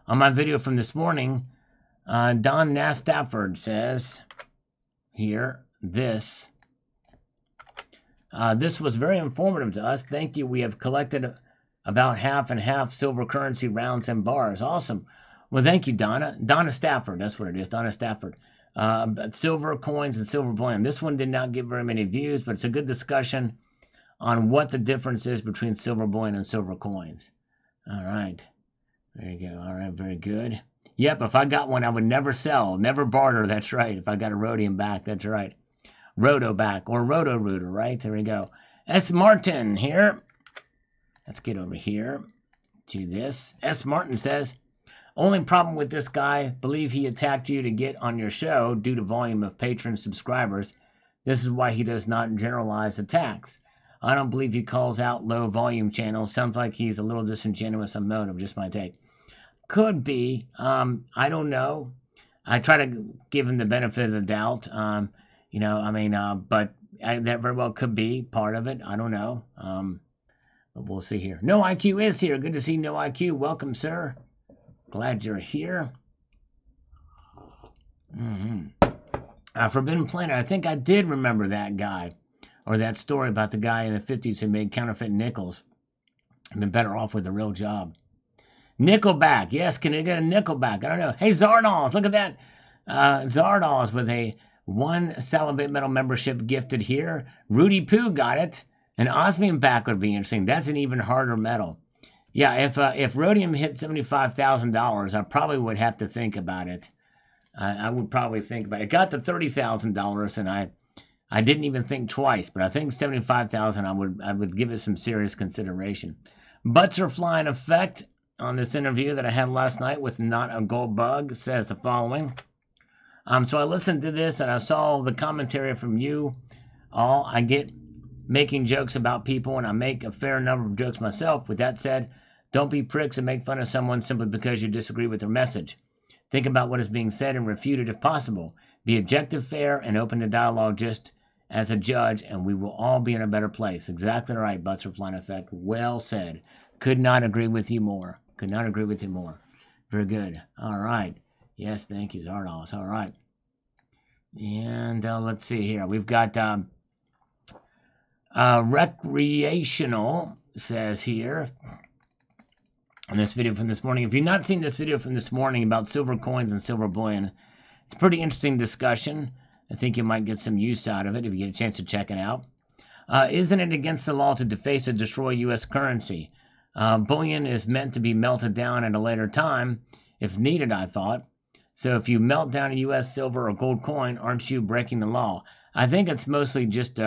my video from this morning. Don Nass Stafford says here, this was very informative to us. Thank you. We have collected about half and half silver currency rounds and bars. Awesome. Well, thank you, Donna. Donna Stafford. That's what it is. Donna Stafford. Silver coins and silver bullion. This one did not get very many views, but it's a good discussion on what the difference is between silver bullion and silver coins. All right. There you go. All right. Very good. Yep. If I got one, I would never sell, never barter. That's right. If I got a rhodium back, that's right. Roto back or Roto Rooter, right? There we go. S. Martin here. Let's get over here to this. S. Martin says, only problem with this guy, believe he attacked you to get on your show due to volume of patron subscribers. This is why he does not generalize attacks. I don't believe he calls out low volume channels. Sounds like he's a little disingenuous on motive, just my take. Could be. I don't know. I try to give him the benefit of the doubt. But that very well could be part of it. I don't know. But we'll see here. No IQ is here. Good to see No IQ. Welcome, sir. Glad you're here. Forbidden Planet. I think I did remember that guy. Or that story about the guy in the 50s who made counterfeit nickels. I've been better off with a real job. Nickelback. Yes, can I get a Nickelback? I don't know. Hey, Zardoz. Look at that. Zardoz with a 1 Salivate Metal membership gifted here. Rudy Poo got it. An osmium back would be interesting. That's an even harder metal. Yeah, if rhodium hit $75,000, I probably would have to think about it. I would probably think about it. It got to $30,000, and I didn't even think twice. But I think $75,000, I would give it some serious consideration. Butts are flying effect on this interview that I had last night with Not a Gold Bug says the following. So I listened to this and I saw the commentary from you all. I get making jokes about people, and I make a fair number of jokes myself. With that said, don't be pricks and make fun of someone simply because you disagree with their message. Think about what is being said and refute it if possible. Be objective, fair, and open to dialogue just as a judge, and we will all be in a better place. Exactly right, Butts are flying effect. Well said. Could not agree with you more. Could not agree with you more. Very good. All right. Yes, thank you, Zardoz. All right. And let's see here. We've got recreational says here in this video from this morning. If you've not seen this video from this morning about silver coins and silver bullion, it's a pretty interesting discussion. I think you might get some use out of it if you get a chance to check it out. Isn't it against the law to deface or destroy U.S. currency? Bullion is meant to be melted down at a later time, if needed, I thought. So if you melt down a U.S. silver or gold coin, aren't you breaking the law? I think it's mostly just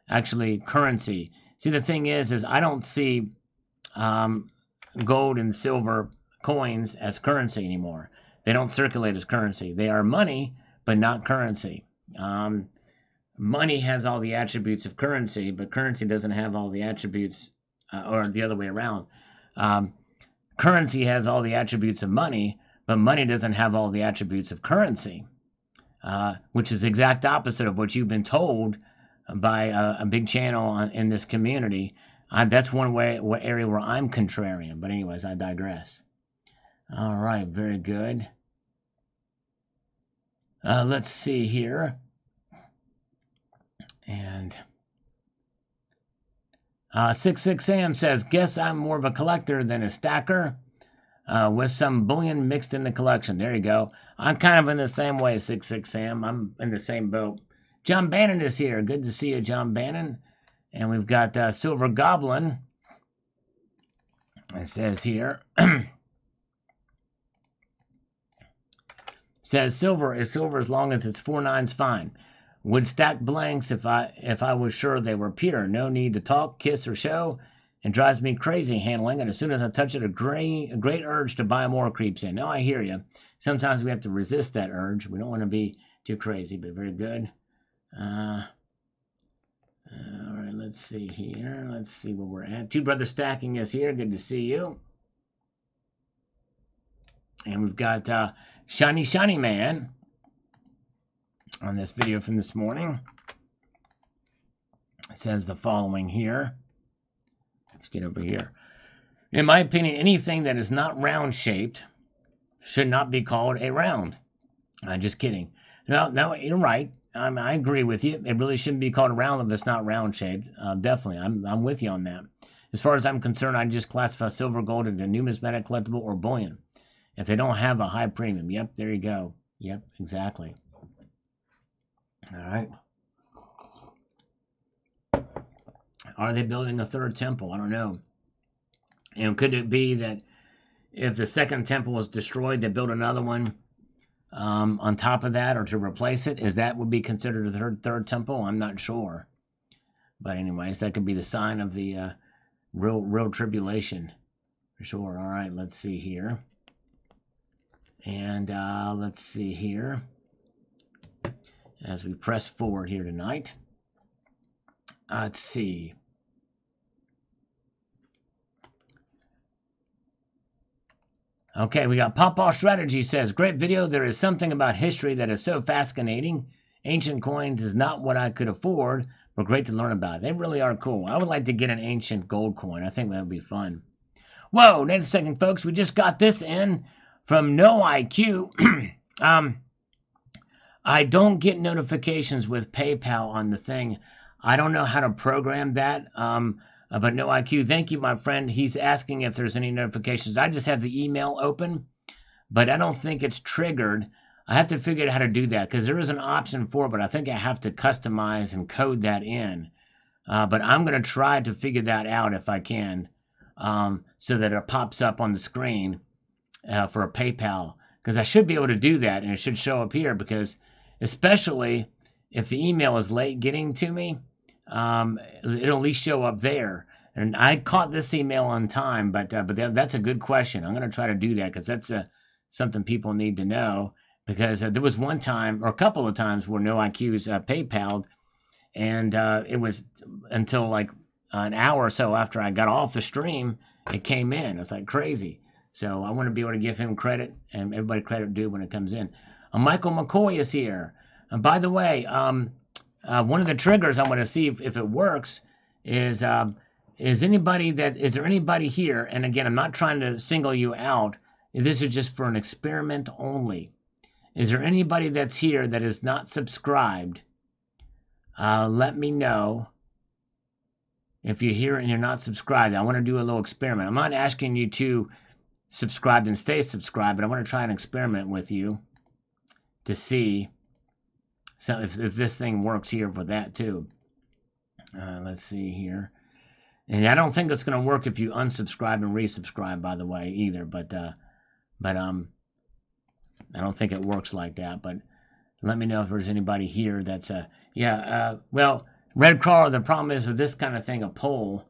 actually currency. See, the thing is I don't see gold and silver coins as currency anymore. They don't circulate as currency. They are money, but not currency. Money has all the attributes of currency, but currency doesn't have all the attributes, or the other way around. Currency has all the attributes of money, but money doesn't have all the attributes of currency, which is the exact opposite of what you've been told by a big channel in this community. That's one area where I'm contrarian. But anyways, I digress. All right, very good. Let's see here. And 66 Sam says, guess I'm more of a collector than a stacker, with some bullion mixed in the collection. There you go. I'm kind of in the same way, 66 Sam. I'm in the same boat. John Bannon is here. Good to see you, John Bannon. And we've got Silver Goblin. It says here. Says silver is silver as long as it's 4 9s fine. Would stack blanks if I was sure they were pure. No need to talk, kiss, or show. It drives me crazy handling, and as soon as I touch it, a great urge to buy more creeps in. Now I hear you. Sometimes we have to resist that urge. We don't want to be too crazy, but very good. All right, let's see here. Let's see where we're at. Two Brother Stacking is here. Good to see you. And we've got Shiny Man on this video from this morning. It says the following here. Let's get over here. In my opinion, anything that is not round shaped should not be called a round. Just kidding. No, you're right. I agree with you. It really shouldn't be called a round if it's not round shaped. Definitely, I'm with you on that. As far as I'm concerned, I just classify silver, gold into numismatic, collectible, or bullion. If they don't have a high premium. Yep, there you go. Yep, exactly. All right. Are they building a third temple? I don't know. And could it be that if the second temple was destroyed, they build another one on top of that, or to replace it? Is that would be considered a third temple? I'm not sure. But anyways, that could be the sign of the real tribulation. For sure. All right, let's see here. And let's see here. As we press forward here tonight. Let's see. Okay, we got Pawpaw Strategy says, great video. There is something about history that is so fascinating. Ancient coins is not what I could afford, but great to learn about. They really are cool. I would like to get an ancient gold coin. I think that would be fun. Whoa, wait a second, folks. We just got this in from No IQ. I don't get notifications with PayPal on the thing. I don't know how to program that. But No IQ, thank you, my friend. He's asking if there's any notifications. I just have the email open, but I don't think it's triggered. I have to figure out how to do that because there is an option for it, but I think I have to customize and code that in. But I'm going to try to figure that out if I can, so that it pops up on the screen for a PayPal, because I should be able to do that, and it should show up here, because especially if the email is late getting to me, it'll at least show up there. And I caught this email on time, but that's a good question. I'm going to try to do that because that's something people need to know, because there was one time or a couple of times where No IQ's PayPal'd, and it was until like an hour or so after I got off the stream, it came in. It's like crazy. So I want to be able to give him credit and everybody credit due when it comes in. Michael McCoy is here. And by the way, one of the triggers I want to see if it works is there anybody here? And again, I'm not trying to single you out. This is just for an experiment only. Is there anybody that's here that is not subscribed? Let me know if you're here and you're not subscribed. I want to do a little experiment. I'm not asking you to subscribe and stay subscribed, but I want to try an experiment with you to see if this thing works here for that too. Let's see here. And I don't think it's going to work if you unsubscribe and resubscribe, by the way, either. But I don't think it works like that. But let me know if there's anybody here that's well, Red Crawler, the problem is with this kind of thing, a poll,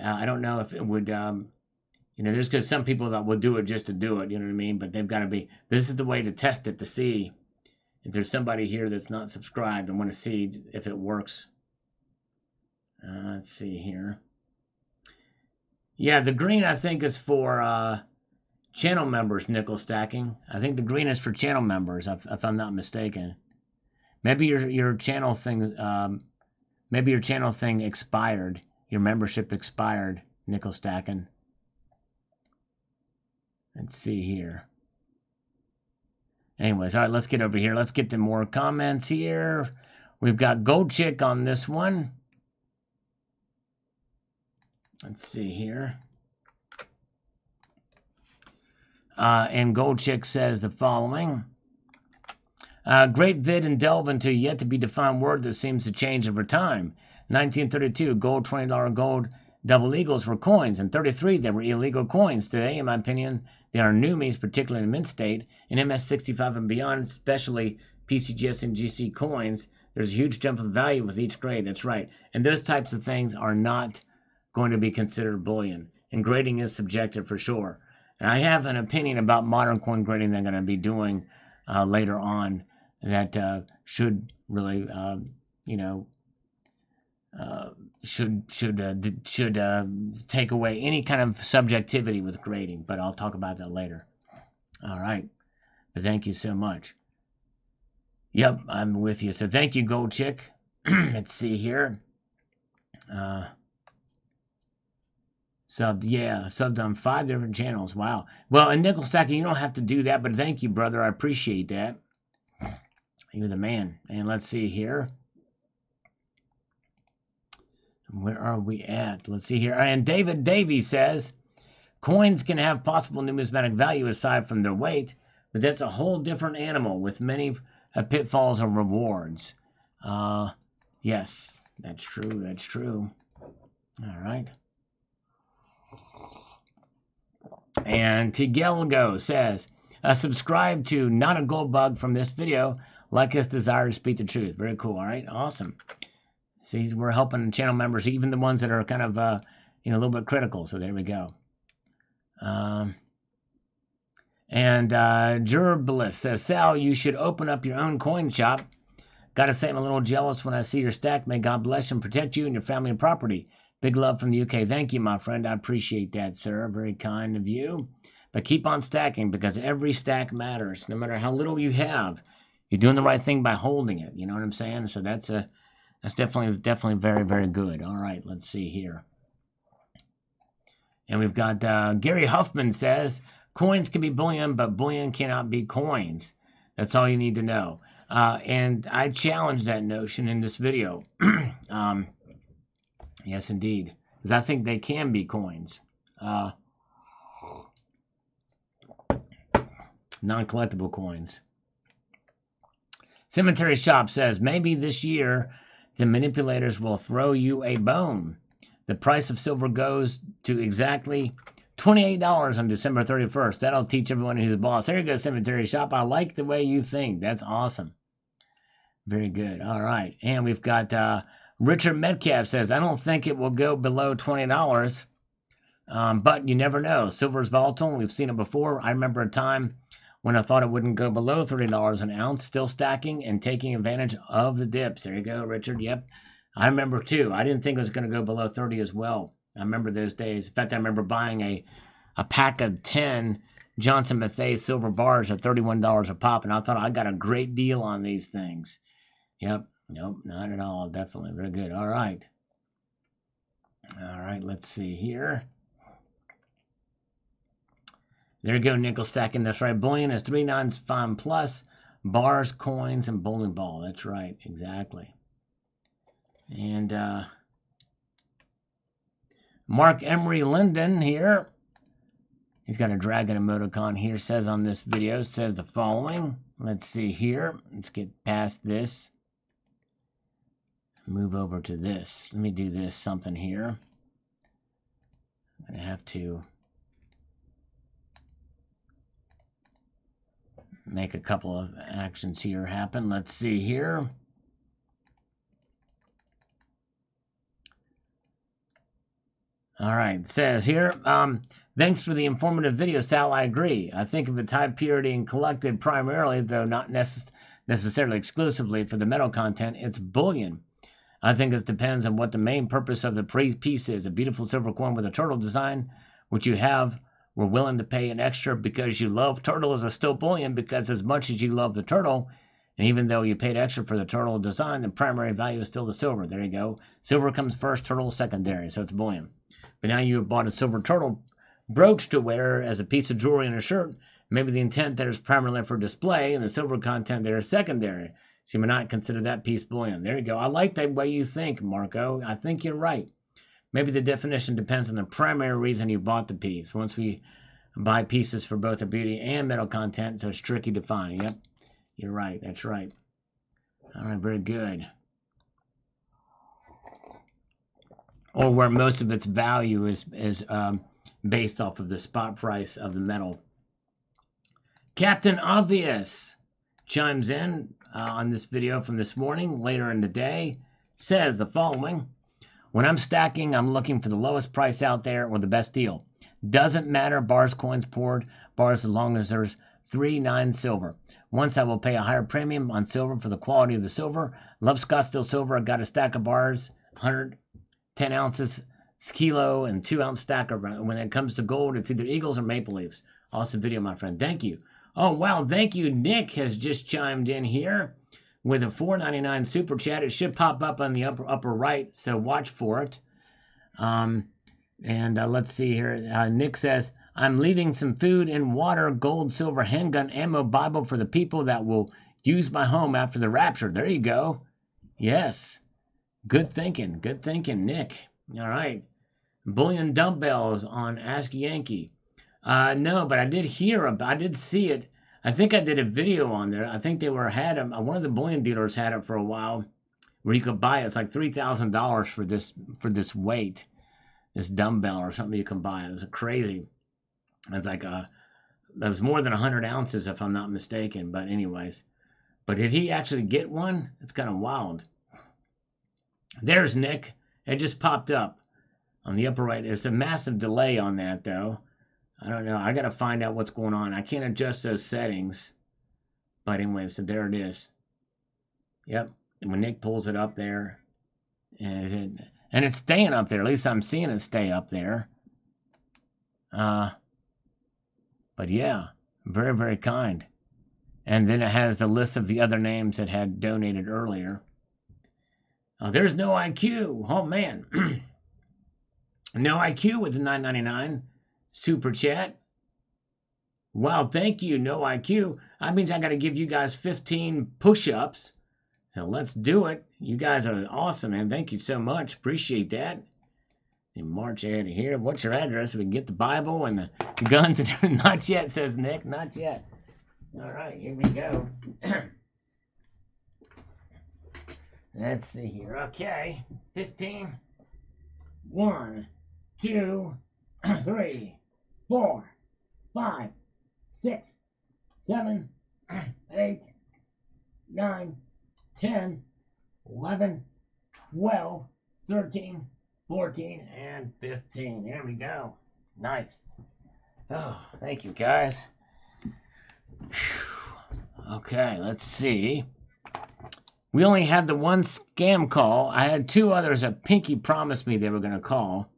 I don't know if it would, there's because some people that will do it just to do it, you know what I mean? But they've got to be, this is the way to test it, to see if there's somebody here that's not subscribed and want to see if it works. Let's see here. Yeah, the green I think is for channel members, nickel stacking. I think the green is for channel members, if I'm not mistaken. Maybe your channel thing, expired. Your membership expired, nickel stacking. Let's see here. Anyways, all right, let's get over here. Let's get to more comments here. We've got Gold Chick on this one. Let's see here. And Gold Chick says the following. Great vid and delve into a yet to be defined word that seems to change over time. 1932, gold, $20 gold double eagles were coins. In 33, they were illegal coins. Today, in my opinion, they are newmies, particularly in the mint state. In MS65 and beyond, especially PCGS and GC coins, there's a huge jump in value with each grade. That's right. And those types of things are not going to be considered bullion. And grading is subjective for sure. And I have an opinion about modern coin grading that I'm going to be doing later on that should really, should take away any kind of subjectivity with grading. But I'll talk about that later. All right. But thank you so much. Yep, I'm with you. So thank you, Gold Chick. Let's see here. Subbed on 5 different channels. Wow. Well, and Nickel Stacking, you don't have to do that, but thank you, brother. I appreciate that. You're the man. And let's see here. Where are we at? Let's see here. And David Davies says, coins can have possible numismatic value aside from their weight, but that's a whole different animal with many pitfalls and rewards. Yes, that's true. That's true. All right. And Tigelgo says, subscribe to Not a Gold Bug from this video. Like us, desire to speak the truth. Very cool. All right. Awesome. See, we're helping channel members, even the ones that are kind of, a little bit critical. So there we go. And Gerbliss says, Sal, you should open up your own coin shop. Gotta say, I'm a little jealous when I see your stack. May God bless and protect you and your family and property. Big love from the UK. Thank you, my friend. I appreciate that, sir. Very kind of you. But keep on stacking because every stack matters. No matter how little you have, you're doing the right thing by holding it. You know what I'm saying? So that's definitely very, very good. All right, let's see here. And we've got Gary Huffman says, Coins can be bullion, but bullion cannot be coins. That's all you need to know. And I challenge that notion in this video. Yes, indeed. Because I think they can be coins. Non-collectible coins. Cemetery Shop says, maybe this year the manipulators will throw you a bone. The price of silver goes to exactly $28 on December 31st. That'll teach everyone who's boss. There you go, Cemetery Shop. I like the way you think. That's awesome. Very good. All right. And we've got Richard Metcalf says, I don't think it will go below $20. But you never know. Silver's volatile. We've seen it before. I remember a time when I thought it wouldn't go below $30 an ounce, still stacking and taking advantage of the dips. There you go, Richard. Yep. I remember too. I didn't think it was going to go below 30 as well. I remember those days. In fact, I remember buying a pack of 10 Johnson Mathey silver bars at $31 a pop, and I thought I got a great deal on these things. Yep. Nope, not at all. Definitely. Very good. All right. All right, let's see here. There you go, nickel stacking. That's right. Bullion is 395 plus. Bars, coins, and bowling ball. That's right. Exactly. And Mark Emery Linden here. He's got a dragon emoticon here. Says on this video, says the following. Let's see here. Let's get past this. Move over to this. Let me do this something here. I'm going to have to make a couple of actions here happen. Let's see here. All right, it says here, thanks for the informative video, Sal. I agree. I think of its high purity and collected primarily, though not necessarily exclusively for the metal content, it's bullion. I think it depends on what the main purpose of the piece is. A beautiful silver coin with a turtle design, which you have, we're willing to pay an extra because you love turtle is a still bullion, because as much as you love the turtle, and even though you paid extra for the turtle design, the primary value is still the silver. There you go. Silver comes first, turtle secondary, so it's bullion. But now you have bought a silver turtle brooch to wear as a piece of jewelry and a shirt. Maybe the intent there is primarily for display, and the silver content there is secondary. So you may not consider that piece bullion. There you go. I like that way you think, Marco. I think you're right. Maybe the definition depends on the primary reason you bought the piece. Once we buy pieces for both the beauty and metal content, so it's tricky to find. Yep, you're right. That's right. All right, very good. Or where most of its value is based off of the spot price of the metal. Captain Obvious chimes in on this video from this morning, later in the day, says the following. When I'm stacking, I'm looking for the lowest price out there or the best deal. Doesn't matter, bars, coins, poured, bars, as long as there's 3.9 silver. Once I will pay a higher premium on silver for the quality of the silver. Love Scottsdale silver. I got a stack of bars, 110 ounces, kilo, and 2-ounce stack. When it comes to gold, it's either Eagles or Maple Leafs. Awesome video, my friend. Thank you. Oh, wow. Thank you. Nick has just chimed in here with a $4.99 super chat. It should pop up on the upper right, so watch for it. Let's see here. Nick says, I'm leaving some food and water, gold, silver, handgun, ammo, Bible for the people that will use my home after the rapture. There you go. Yes. Good thinking. Good thinking, Nick. All right. Bullion dumbbells on Ask Yankee. No, but I did see it. I think I did a video on there. I think they had them. One of the bullion dealers had it for a while, where you could buy it. It's like $3,000 for this weight, this dumbbell or something you can buy. It was crazy. It's like that was more than 100 ounces if I'm not mistaken. But anyways, but did he actually get one? It's kind of wild. There's Nick. It just popped up on the upper right. There's a massive delay on that though. I don't know. I got to find out what's going on. I can't adjust those settings. But anyway, so there it is. Yep. And when Nick pulls it up there, and it's staying up there. At least I'm seeing it stay up there. But yeah, very, very kind. And then it has the list of the other names that had donated earlier. There's No IQ. Oh, man. No IQ with the $9.99 super chat. Wow, thank you, No IQ. That means I got to give you guys 15 push-ups. So let's do it. You guys are awesome, man. Thank you so much. Appreciate that. And march out of here. What's your address? So we can get the Bible and the guns. Not yet, says Nick. Not yet. All right, here we go. Let's see here. Okay. 15. 1, 2, 3, 4, 5, 6, 7, 8, 9, 10, 11, 12, 13, 14, and 15. There we go. Nice. Oh, thank you, guys. Okay, let's see. We only had the one scam call. I had two others that Pinky promised me they were going to call,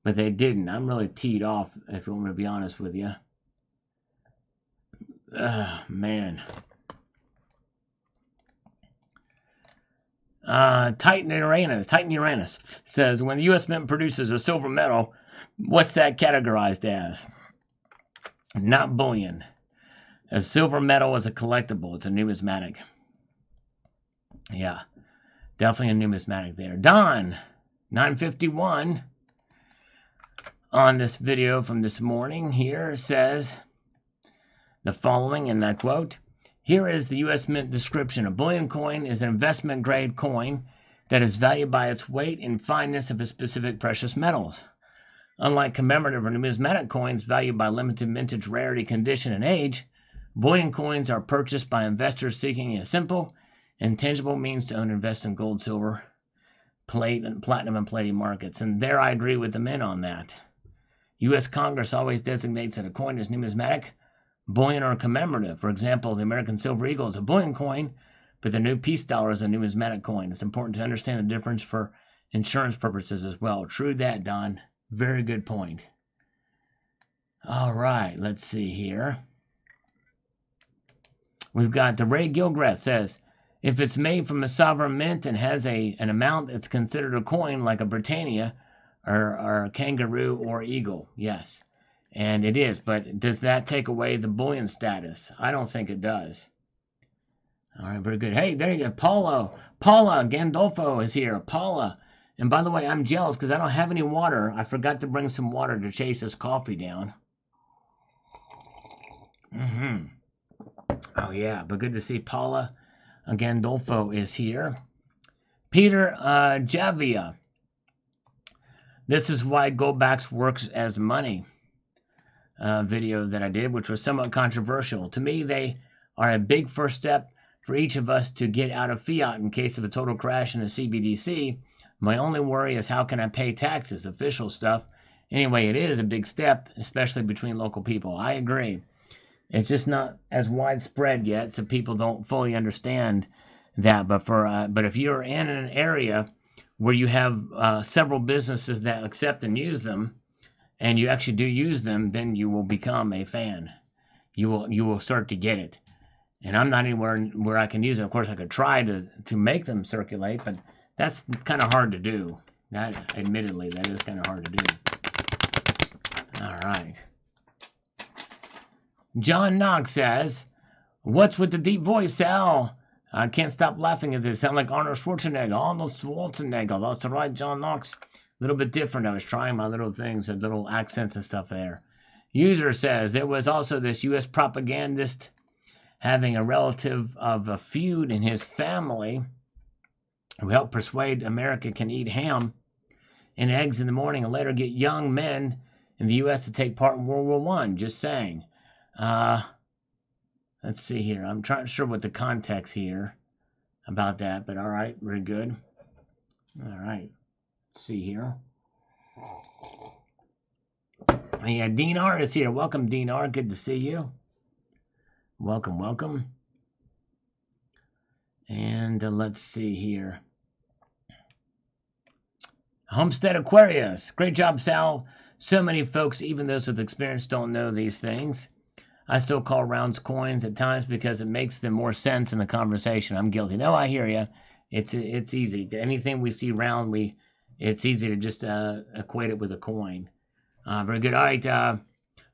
but they didn't. I'm really teed off, if you want me to be honest with you. Man. Titan Uranus says, when the U.S. Mint produces a silver metal, what's that categorized as? Not bullion. A silver metal is a collectible. It's a numismatic. Yeah, definitely a numismatic there. Don, 951, on this video from this morning here says the following, and I quote, here is the U.S. Mint description. A bullion coin is an investment-grade coin that is valued by its weight and fineness of a specific precious metals. Unlike commemorative or numismatic coins valued by limited mintage, rarity, condition, and age, bullion coins are purchased by investors seeking a simple and tangible means to own and invest in gold, silver, plate, and platinum and palladium markets. And there I agree with the men on that. U.S. Congress always designates that a coin is numismatic, bullion, or commemorative. For example, the American Silver Eagle is a bullion coin, but the new peace dollar is a numismatic coin. It's important to understand the difference for insurance purposes as well. True that, Don. Very good point. All right, let's see here. We've got the Ray Gilgrath says, if it's made from a sovereign mint and has an amount, it's considered a coin like a Britannia or a kangaroo or eagle. Yes, and it is, but does that take away the bullion status? I don't think it does. All right, very good. Hey, there you go. Paula Gandolfo is here. Paula. And by the way, I'm jealous because I don't have any water. I forgot to bring some water to chase this coffee down. Oh, yeah, but good to see Paula Gandolfo is here. Peter Javia. This is why Goldbacks works as money. Video that I did, which was somewhat controversial. To me, they are a big first step for each of us to get out of fiat in case of a total crash in a CBDC. My only worry is how can I pay taxes, official stuff. Anyway, it is a big step, especially between local people. I agree. It's just not as widespread yet, so people don't fully understand that. But if you're in an area where you have several businesses that accept and use them, and you actually do use them, then you will become a fan. You will start to get it. And I'm not anywhere where I can use it. Of course, I could try to make them circulate, but that's kind of hard to do. Admittedly, that is kind of hard to do. All right. John Knox says, what's with the deep voice, Sal? I can't stop laughing at this. Sound like Arnold Schwarzenegger. That's right, John Knox. A little bit different. I was trying my little things, little accents and stuff there. User says, there was also this U.S. propagandist having a relative of a feud in his family who helped persuade America can eat ham and eggs in the morning and later get young men in the U.S. to take part in World War I. Just saying. Let's see here. I'm trying to sure what the context here about that, but all right, very good. All right, let's see here. Yeah, Dinar is here. Welcome, Dinar. Good to see you. Welcome, welcome. And let's see here. Homestead Aquarius. Great job, Sal. So many folks, even those with experience, don't know these things. I still call rounds coins at times because it makes them more sense in the conversation. I'm guilty. No, I hear you. It's easy. Anything we see round, it's easy to just equate it with a coin. Very good. All right.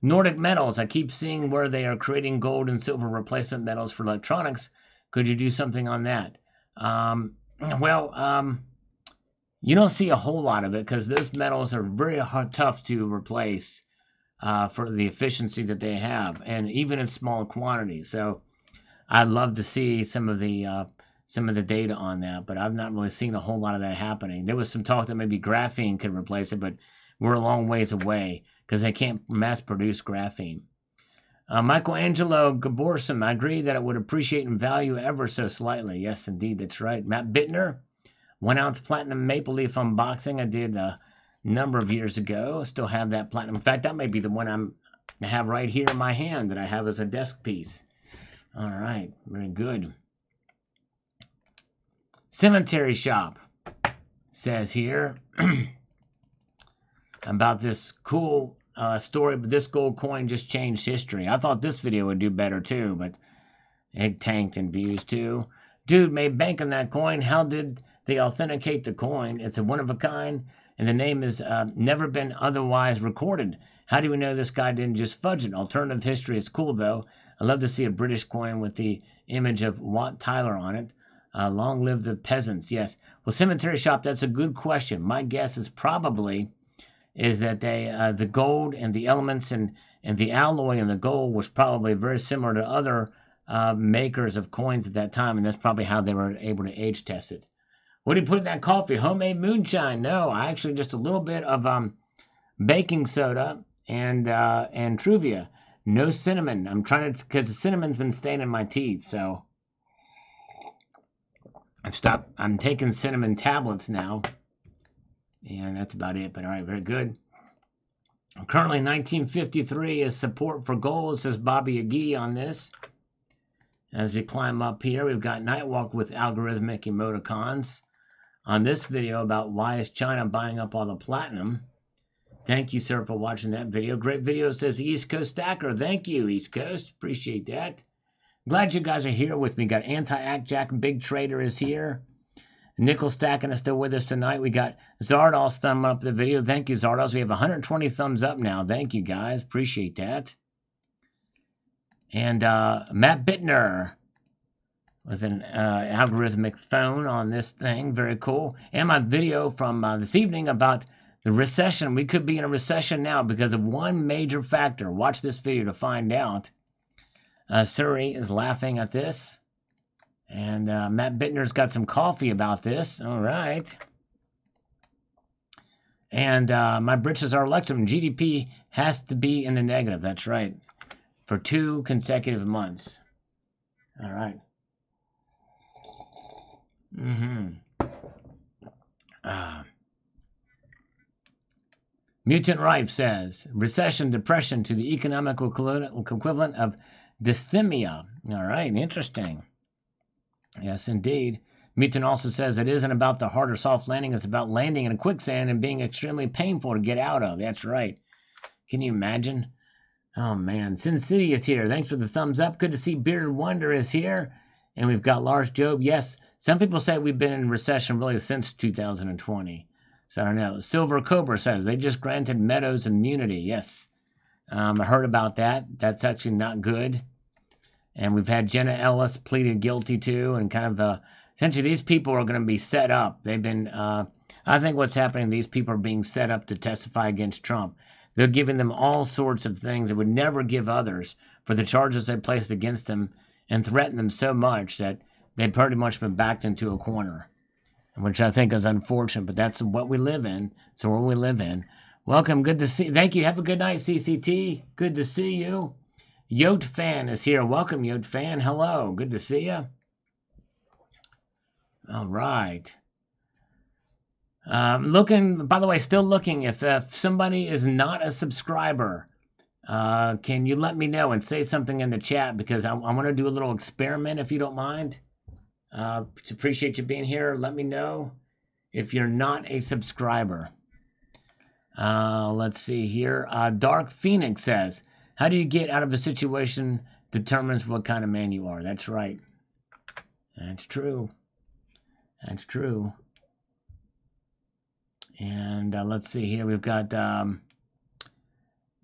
Nordic Metals, I keep seeing where they are creating gold and silver replacement metals for electronics. Could you do something on that? Well, you don't see a whole lot of it because those metals are very tough to replace for the efficiency that they have, and even in small quantities. So I'd love to see some of the data on that, but I've not really seen a whole lot of that happening. There was some talk that maybe graphene could replace it, but we're a long ways away because they can't mass produce graphene. Michelangelo Gaborsum, I agree that it would appreciate in value ever so slightly. Yes, indeed, that's right. Matt Bittner, 1 ounce platinum maple leaf unboxing I did a number of years ago. Still have that platinum. In fact, that may be the one I have right here in my hand that I have as a desk piece. All right, very good. Cemetery Shop says here about this cool story, but this gold coin just changed history. I thought this video would do better too, but it tanked in views too. Dude made bank on that coin. How did they authenticate the coin? It's a one of a kind, and the name has never been otherwise recorded. How do we know this guy didn't just fudge it? Alternative history is cool though. I love to see a British coin with the image of Wat Tyler on it. Long live the peasants. Yes. Well, Cemetery Shop, that's a good question. My guess is probably that they the gold and the elements and the alloy in the gold was probably very similar to other makers of coins at that time, and that's probably how they were able to age test it. What do you put in that coffee? Homemade moonshine? No, I actually just a little bit of baking soda and Truvia. No cinnamon. I'm trying to, because the cinnamon's been staying in my teeth, so I've stopped. I'm taking cinnamon tablets now, and that's about it. But all right, very good. Currently, 1953 is support for gold, says Bobby Agee on this. As we climb up here, we've got Nightwalk with algorithmic emoticons. On this video about why is China buying up all the platinum. Thank you, sir, for watching that video. Great video, says East Coast Stacker. Thank you, East Coast. Appreciate that. Glad you guys are here with me. Got Anti-Act Jack, Big Trader is here. Nickel Stacking is still with us tonight. We got Zardos thumbing up the video. Thank you, Zardos. We have 120 thumbs up now. Thank you, guys. Appreciate that. And Matt Bittner with an algorithmic phone on this thing. Very cool. And my video from this evening about the recession. We could be in a recession now because of one major factor. Watch this video to find out. Suri is laughing at this. And Matt Bittner's got some coffee about this. All right. And my britches are electrum. GDP has to be in the negative. That's right. For 2 consecutive months. All right. Mutant Rife says, recession, depression to the economic equivalent of dysthymia. All right, interesting. Yes, indeed. Mutant also says it isn't about the hard or soft landing. It's about landing in a quicksand and being extremely painful to get out of. That's right. Can you imagine? Oh, man. Sin City is here. Thanks for the thumbs up. Good to see Bearded Wonder is here. And we've got Lars Job. Yes, some people say we've been in recession really since 2020. So I don't know. Silver Cobra says they just granted Meadows immunity. Yes. I heard about that. That's actually not good. And we've had Jenna Ellis pleaded guilty too. And kind of essentially these people are going to be set up. They've been, I think what's happening, these people are being set up to testify against Trump. They're giving them all sorts of things they would never give others for the charges they placed against them and threatened them so much that they've pretty much been backed into a corner, which I think is unfortunate, but that's what we live in. So where we live in. Welcome. Good to see you. Thank you. Have a good night, CCT. Good to see you. Yote Fan is here. Welcome, Yote Fan. Hello. Good to see you. All right. Looking, by the way, still looking. If somebody is not a subscriber, can you let me know and say something in the chat, because I want to do a little experiment if you don't mind. Appreciate you being here. Let me know if you're not a subscriber. Let's see here. Dark Phoenix says, how do you get out of a situation determines what kind of man you are. That's right. That's true. That's true. And let's see here. We've got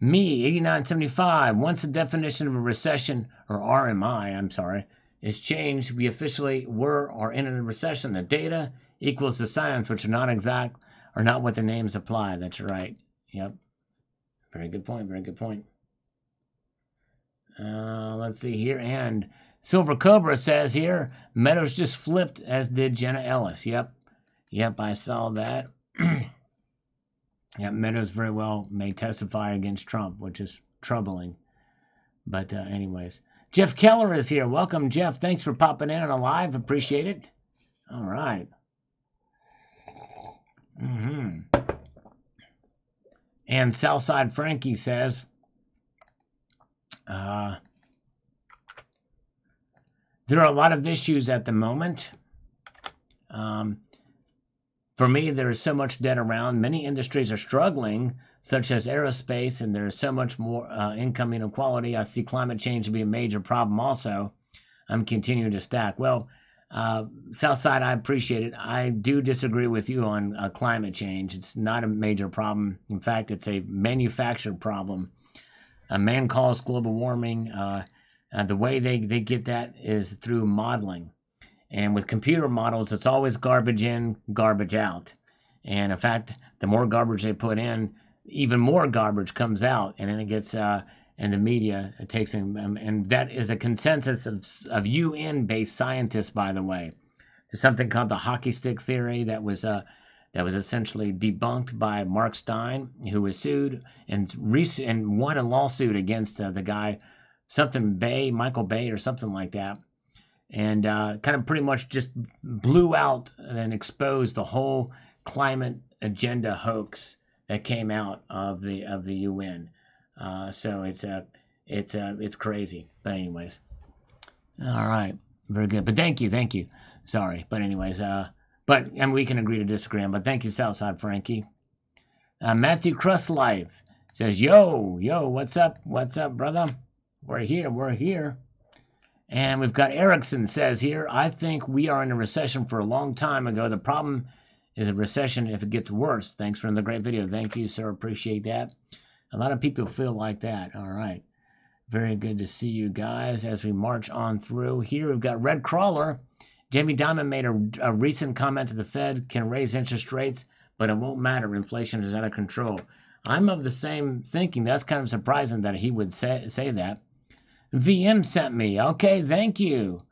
Me, 8975. Once the definition of a recession, or RMI, I'm sorry, is changed, we officially were or in a recession. The data equals the science, which are not exact, are not what the names apply. That's right. Yep. Very good point. Very good point. Let's see here. And Silver Cobra says here, Meadows just flipped, as did Jenna Ellis. Yep. Yep, I saw that. Yeah, Meadows very well may testify against Trump, which is troubling. But anyways, Jeff Keller is here. Welcome, Jeff. Thanks for popping in on a live. Appreciate it. All right. And Southside Frankie says, there are a lot of issues at the moment. For me, there is so much debt around. Many industries are struggling, such as aerospace, and there is so much more income inequality. I see climate change to be a major problem also. I'm continuing to stack. Well, Southside, I appreciate it. I do disagree with you on climate change. It's not a major problem. In fact, it's a manufactured problem. A man calls global warming. The way they get that is through modeling. And with computer models, it's always garbage in, garbage out. And in fact, the more garbage they put in, even more garbage comes out. And then it gets, and the media takes in, and that is a consensus of UN-based scientists, by the way. There's something called the hockey stick theory that was essentially debunked by Mark Stein, who was sued and won a lawsuit against the guy, Michael Bay or something like that. And kind of pretty much just blew out and exposed the whole climate agenda hoax that came out of the UN. So it's crazy. But anyways, all right, very good. But thank you. Sorry, but anyways, and we can agree to disagree on. But thank you, Southside Frankie. Matthew Crustlife says, "Yo, what's up, brother? We're here." And we've got Erickson says here, I think we are in a recession for a long time ago. The problem is a recession if it gets worse. Thanks for the great video. Thank you, sir. Appreciate that. A lot of people feel like that. All right. Very good to see you guys as we march on through. Here we've got Red Crawler. Jamie Dimon made a recent comment to the Fed can raise interest rates, but it won't matter. Inflation is out of control. I'm of the same thinking. That's kind of surprising that he would say that. VM sent me. Okay, thank you.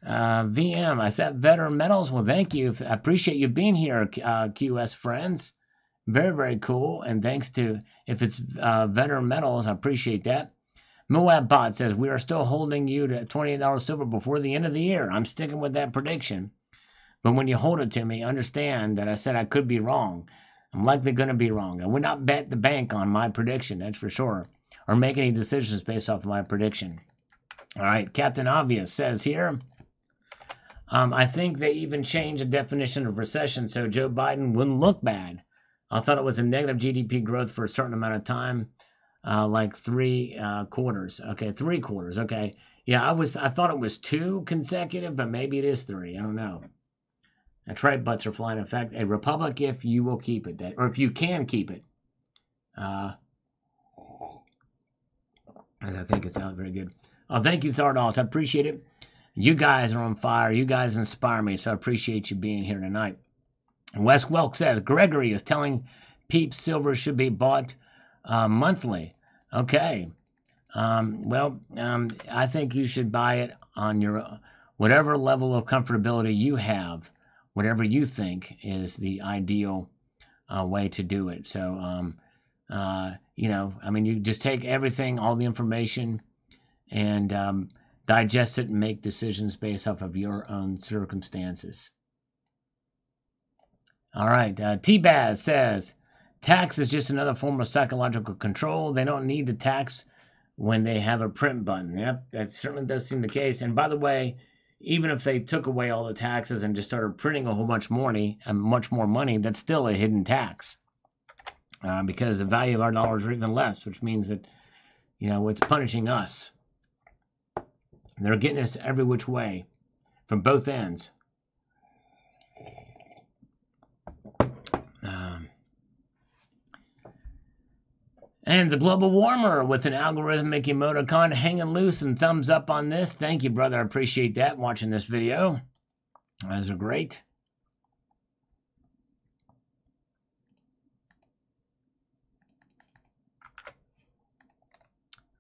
VM, I said Veteran Metals. Well, thank you. I appreciate you being here, QS friends. Very, very cool. And thanks to, if it's Veteran Metals, I appreciate that. Moab Bot says, we are still holding you to $28 silver before the end of the year. I'm sticking with that prediction. But when you hold it to me, understand that I said I could be wrong. I'm likely going to be wrong. I would not bet the bank on my prediction, that's for sure. Or make any decisions based off of my prediction. All right, Captain Obvious says here, I think they even changed the definition of recession so Joe Biden wouldn't look bad. I thought it was a negative GDP growth for a certain amount of time, like 3 quarters. Okay, 3 quarters. Okay, yeah, I thought it was 2 consecutive, but maybe it is 3. I don't know. That's right, butts are flying. In fact, a republic if you will keep it, or if you can keep it. As I think it's out very good. Oh, thank you, Zardos. I appreciate it. You guys are on fire. You guys inspire me, so I appreciate you being here tonight. Wes Welk says, Gregory is telling peeps silver should be bought monthly. Okay. I think you should buy it on your whatever level of comfortability you have, whatever you think is the ideal way to do it. So, you just take everything, all the information, and digest it and make decisions based off of your own circumstances. All right. T-Baz says, tax is just another form of psychological control. They don't need the tax when they have a print button. Yep, that certainly does seem the case. And by the way, even if they took away all the taxes and just started printing a whole bunch more money, that's still a hidden tax. Because the value of our dollars are even less, which means that, it's punishing us. They're getting us every which way from both ends. And the Global Warmer with an algorithmic emoticon hanging loose and thumbs up on this. Thank you, brother. I appreciate that, watching this video. Those are great.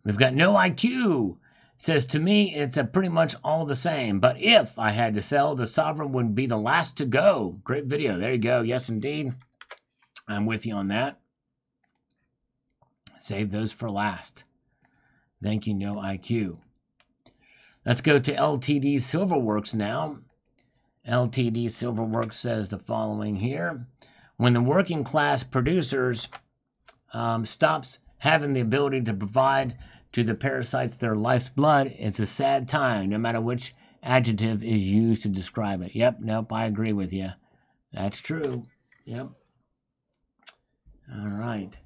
We've got No IQ. Says, to me, it's pretty much all the same. But if I had to sell, the Sovereign would be the last to go. Great video. There you go. Yes, indeed. I'm with you on that. Save those for last. Thank you, No IQ. Let's go to LTD Silverworks now. LTD Silverworks says the following here. When the working class producers stops having the ability to provide to the parasites their life's blood, it's a sad time, no matter which adjective is used to describe it. Yep, nope, I agree with you. That's true. Yep. All right.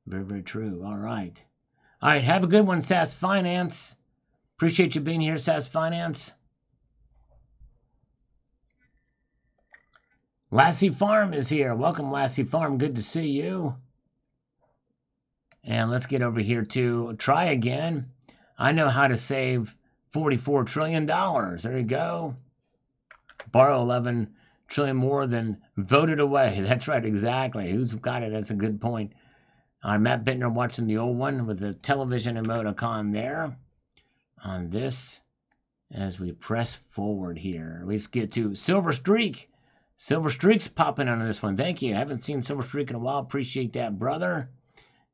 Very, very true. All right. All right, have a good one, SAS Finance. Appreciate you being here, SAS Finance. Lassie Farm is here. Welcome, Lassie Farm. Good to see you. And let's get over here to Try Again. I know how to save $44 trillion. There you go. Borrow 11 trillion more than voted away. That's right, exactly. Who's got it? That's a good point. Matt Bittner watching the old one with the television emoticon there. On this, as we press forward here. Let's get to Silver Streak. Silver Streak's popping on this one. Thank you. I haven't seen Silver Streak in a while. Appreciate that, brother.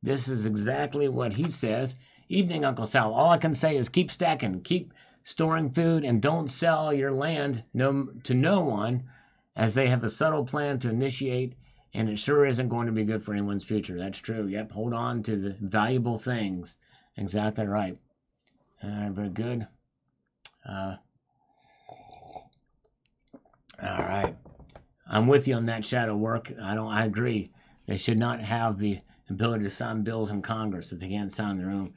This is exactly what he says. Evening, Uncle Sal. All I can say is keep stacking, keep storing food, and don't sell your land to no one, as they have a subtle plan to initiate, and it sure isn't going to be good for anyone's future. That's true. Yep, hold on to the valuable things. Exactly right. Very good. All right. I'm with you on that shadow work. I agree. They should not have the ability to sign bills in Congress if they can't sign their own.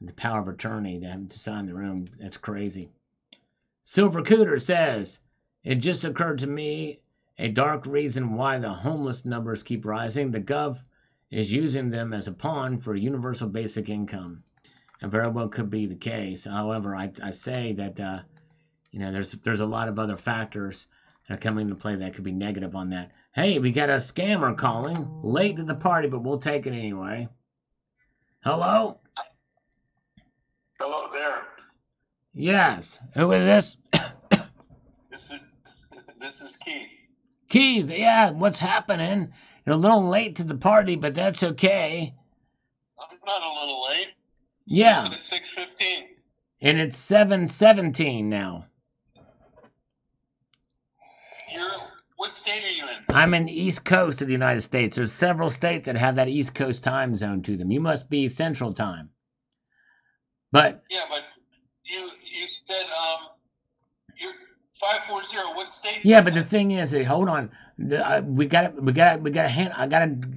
The power of attorney to have to sign their own. That's crazy. Silver Cooter says, it just occurred to me a dark reason why the homeless numbers keep rising. The Gov is using them as a pawn for universal basic income. And very well could be the case. However, I say that there's a lot of other factors that are coming into play that could be negative on that. Hey, we got a scammer calling. Late to the party, but we'll take it anyway. Hello? Hello there. Yes. Who is this? This is Keith. Keith, yeah, what's happening? You're a little late to the party, but that's okay. I'm not a little late. Yeah. It's 6:15. And it's 7:17 now. What state are you in? I'm in the East Coast of the United States. There's several states that have that East Coast time zone to them. You must be Central Time. But yeah, but you said you're 540. What state? Yeah, but the thing is, hold on. We gotta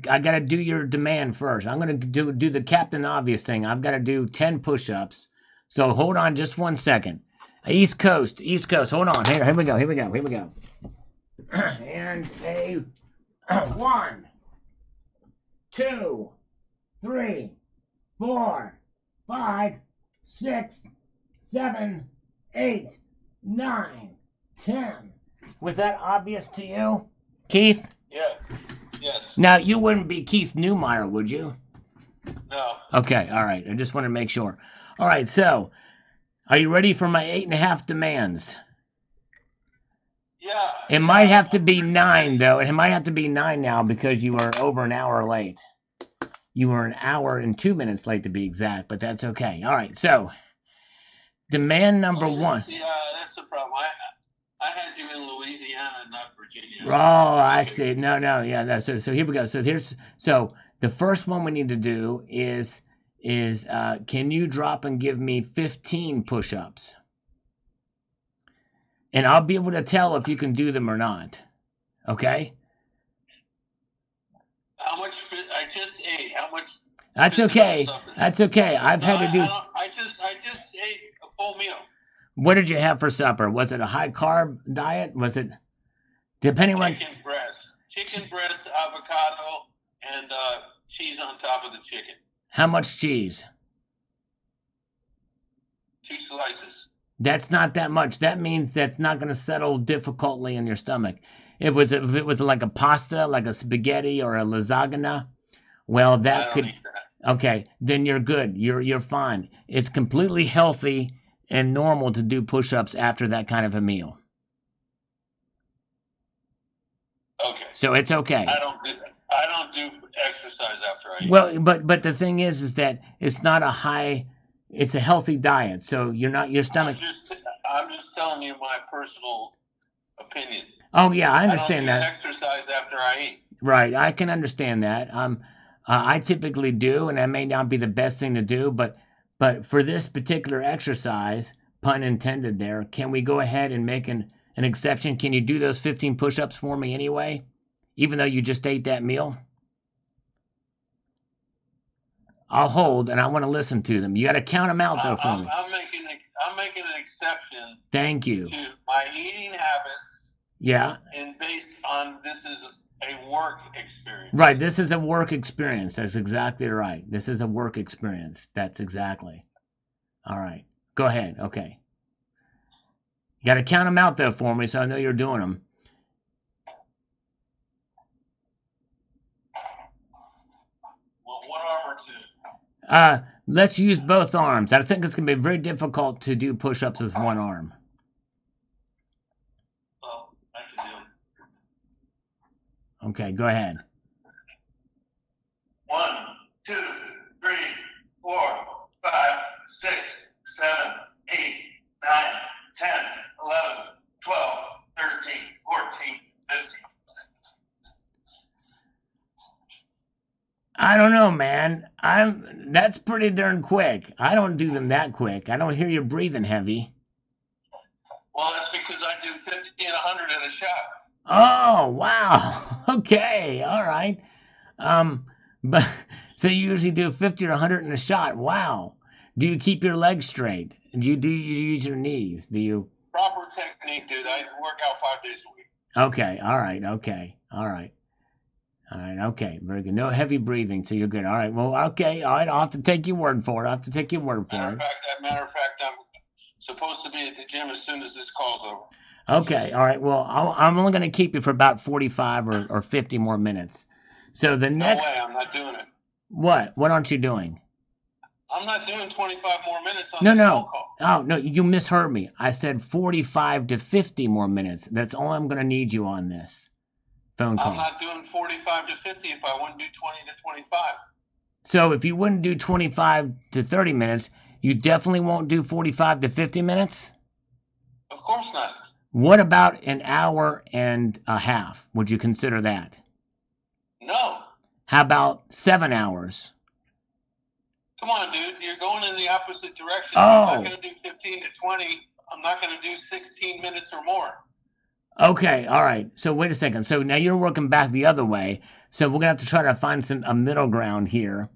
I gotta do your demand first. I'm gonna do the Captain Obvious thing. I've got to do 10 push-ups. So hold on just 1 second. East Coast. Hold on. Here we go. And a 1, 2, 3, 4, 5, 6, 7, 8, 9, 10. Was that obvious to you, Keith? Yeah. Yes. Now, you wouldn't be Keith Newmeyer, would you? No. Okay, all right. I just want to make sure. All right, so, are you ready for my 8.5 demands? Yeah. It might have to be 9, though. It might have to be 9 now because you were over an hour late. You were an hour and 2 minutes late to be exact, but that's okay. All right, so, demand number 1. See, that's the problem. I had you in Louisiana, not Virginia. Oh, I see. No, yeah. So here we go. So the first one we need to do is can you drop and give me 15 push-ups? And I'll be able to tell if you can do them or not. Okay? How much? I just ate. How much? That's okay. That's okay. I've had to do. I just ate a full meal. What did you have for supper? Was it a high carb diet? Was it depending on chicken breast, avocado, and cheese on top of the chicken. How much cheese? 2 slices. That's not that much. That means that's not going to settle difficultly in your stomach. If it was like a pasta, like a spaghetti or a lasagna, well, I that don't could. eat that. Okay, then you're good. You're fine. It's completely healthy and normal to do push-ups after that kind of a meal. Okay. So it's okay. I don't do exercise after I eat. Well, but the thing is that it's not a high. It's a healthy diet, so you're not your stomach. I'm just telling you my personal opinion. Oh yeah, I I don't understand do that. exercise after I eat. Right, I can understand that. I typically do, and that may not be the best thing to do, but for this particular exercise, pun intended there, can we go ahead and make an exception? Can you do those 15 push-ups for me anyway, even though you just ate that meal? I'll hold, and I want to listen to them. You got to count them out, though, for me. I'm making an exception Thank you. to my eating habits, Yeah. and based on this is a work experience. Right, this is a work experience. That's exactly right. This is a work experience. That's exactly. All right. Go ahead. Okay. You got to count them out, though, for me, so I know you're doing them. Well, one arm or two. Let's use both arms. I think it's going to be very difficult to do push-ups with one arm. Well, I can do it. Okay, go ahead. 1, 2, 3, 4, 5, 6, 7, 8, 9, 10, 11, 12, 13, 14, 15. I don't know, man. That's pretty darn quick. I don't do them that quick. I don't hear you breathing heavy. Well, that's because I do 50 and 100 in a shot. Oh, wow. Okay, all right. But so you usually do 50 or 100 in a shot. Wow. Do you keep your legs straight? Do you use your knees? Do you? Proper technique, dude. I work out 5 days a week. Okay, all right, okay, all right. All right, okay, very good. No heavy breathing, so you're good. All right, well, okay, all right, I'll have to take your word for it. I'll have to take your word for Matter it. of fact, I'm supposed to be at the gym as soon as this call's over. Okay, all right, well, I'm only going to keep you for about 45 or 50 more minutes. So the next... No way, I'm not doing it. What? What aren't you doing? I'm not doing 25 more minutes on No, this no. phone call. Oh, no, you misheard me. I said 45 to 50 more minutes. That's all I'm going to need you on this phone call. I'm not doing 45 to 50 if I wouldn't do 20 to 25. So if you wouldn't do 25 to 30 minutes, you definitely won't do 45 to 50 minutes? Of course not. What about an hour and a half? Would you consider that? No. How about 7 hours? Come on, dude. You're going in the opposite direction. Oh. I'm not going to do 15 to 20. I'm not going to do 16 minutes or more. Okay, all right. So wait a second. So now you're working back the other way. So we're going to have to try to find a middle ground here.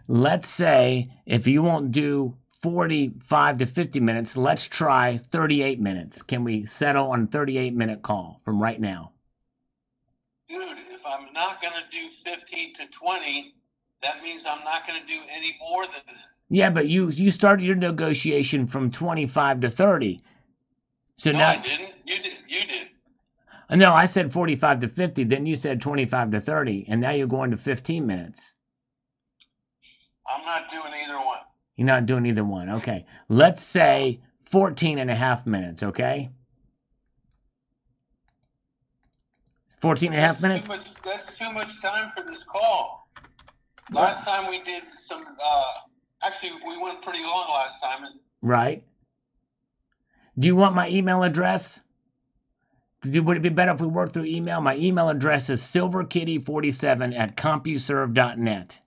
Let's say if you won't do 45 to 50 minutes, let's try 38 minutes. Can we settle on a 38-minute call from right now? Dude, if I'm not going to do 15 to 20, that means I'm not going to do any more than that. Yeah, but you started your negotiation from 25 to 30. So No, now I didn't. You did. No, I said 45 to 50. Then you said 25 to 30, and now you're going to 15 minutes. I'm not doing either one. You're not doing either one. Okay. Let's say 14 and a half minutes, okay? 14 and a half minutes? That's too much time for this call. Last time we did some, actually, we went pretty long last time. Right. Do you want my email address? Would it be better if we worked through email? My email address is silverkitty47@compuserve.net.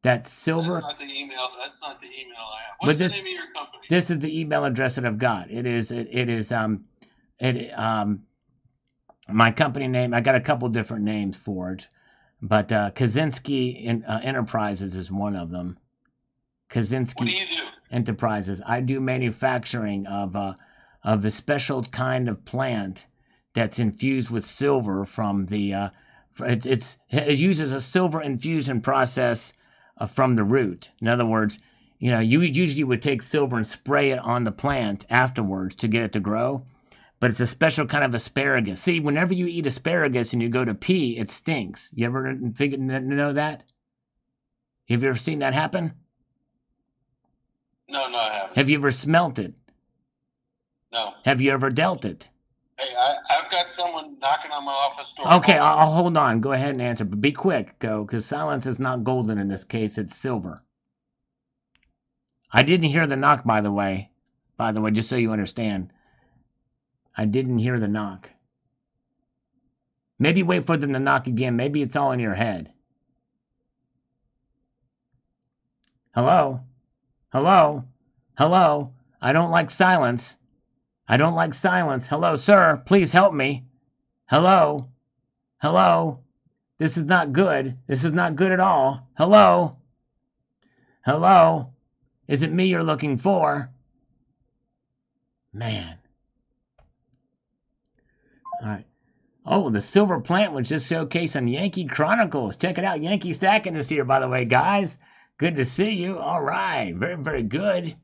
That's silver. That's not the email I have. But What's the name of your company? This is the email address that I've got. It is my company name. I got a couple different names for it, but Kaczynski Enterprises is one of them. Kaczynski What do you do? Enterprises. I do manufacturing of a special kind of plant that's infused with silver from the. It uses a silver infusion process from the root. In other words, you know, you usually would take silver and spray it on the plant afterwards to get it to grow. But it's a special kind of asparagus. See, whenever you eat asparagus and you go to pee, it stinks. You ever know that? Have you ever seen that happen? No, I haven't. Have you ever smelt it? No. Have you ever dealt it? Hey, I've got someone knocking on my office door. Okay, I'll hold on. Go ahead and answer, but be quick, because silence is not golden in this case. It's silver. I didn't hear the knock, by the way. By the way, just so you understand. I didn't hear the knock. Maybe wait for them to knock again. Maybe it's all in your head. Hello? Hello? Hello? I don't like silence. I don't like silence. Hello, sir. Please help me. Hello? Hello? This is not good. This is not good at all. Hello? Hello? Is it me you're looking for? Man. All right. Oh, the silver plant was just showcased on Yankee Chronicles. Check it out. Yankee Stacking is here, by the way, guys. Good to see you. All right. Very, very good.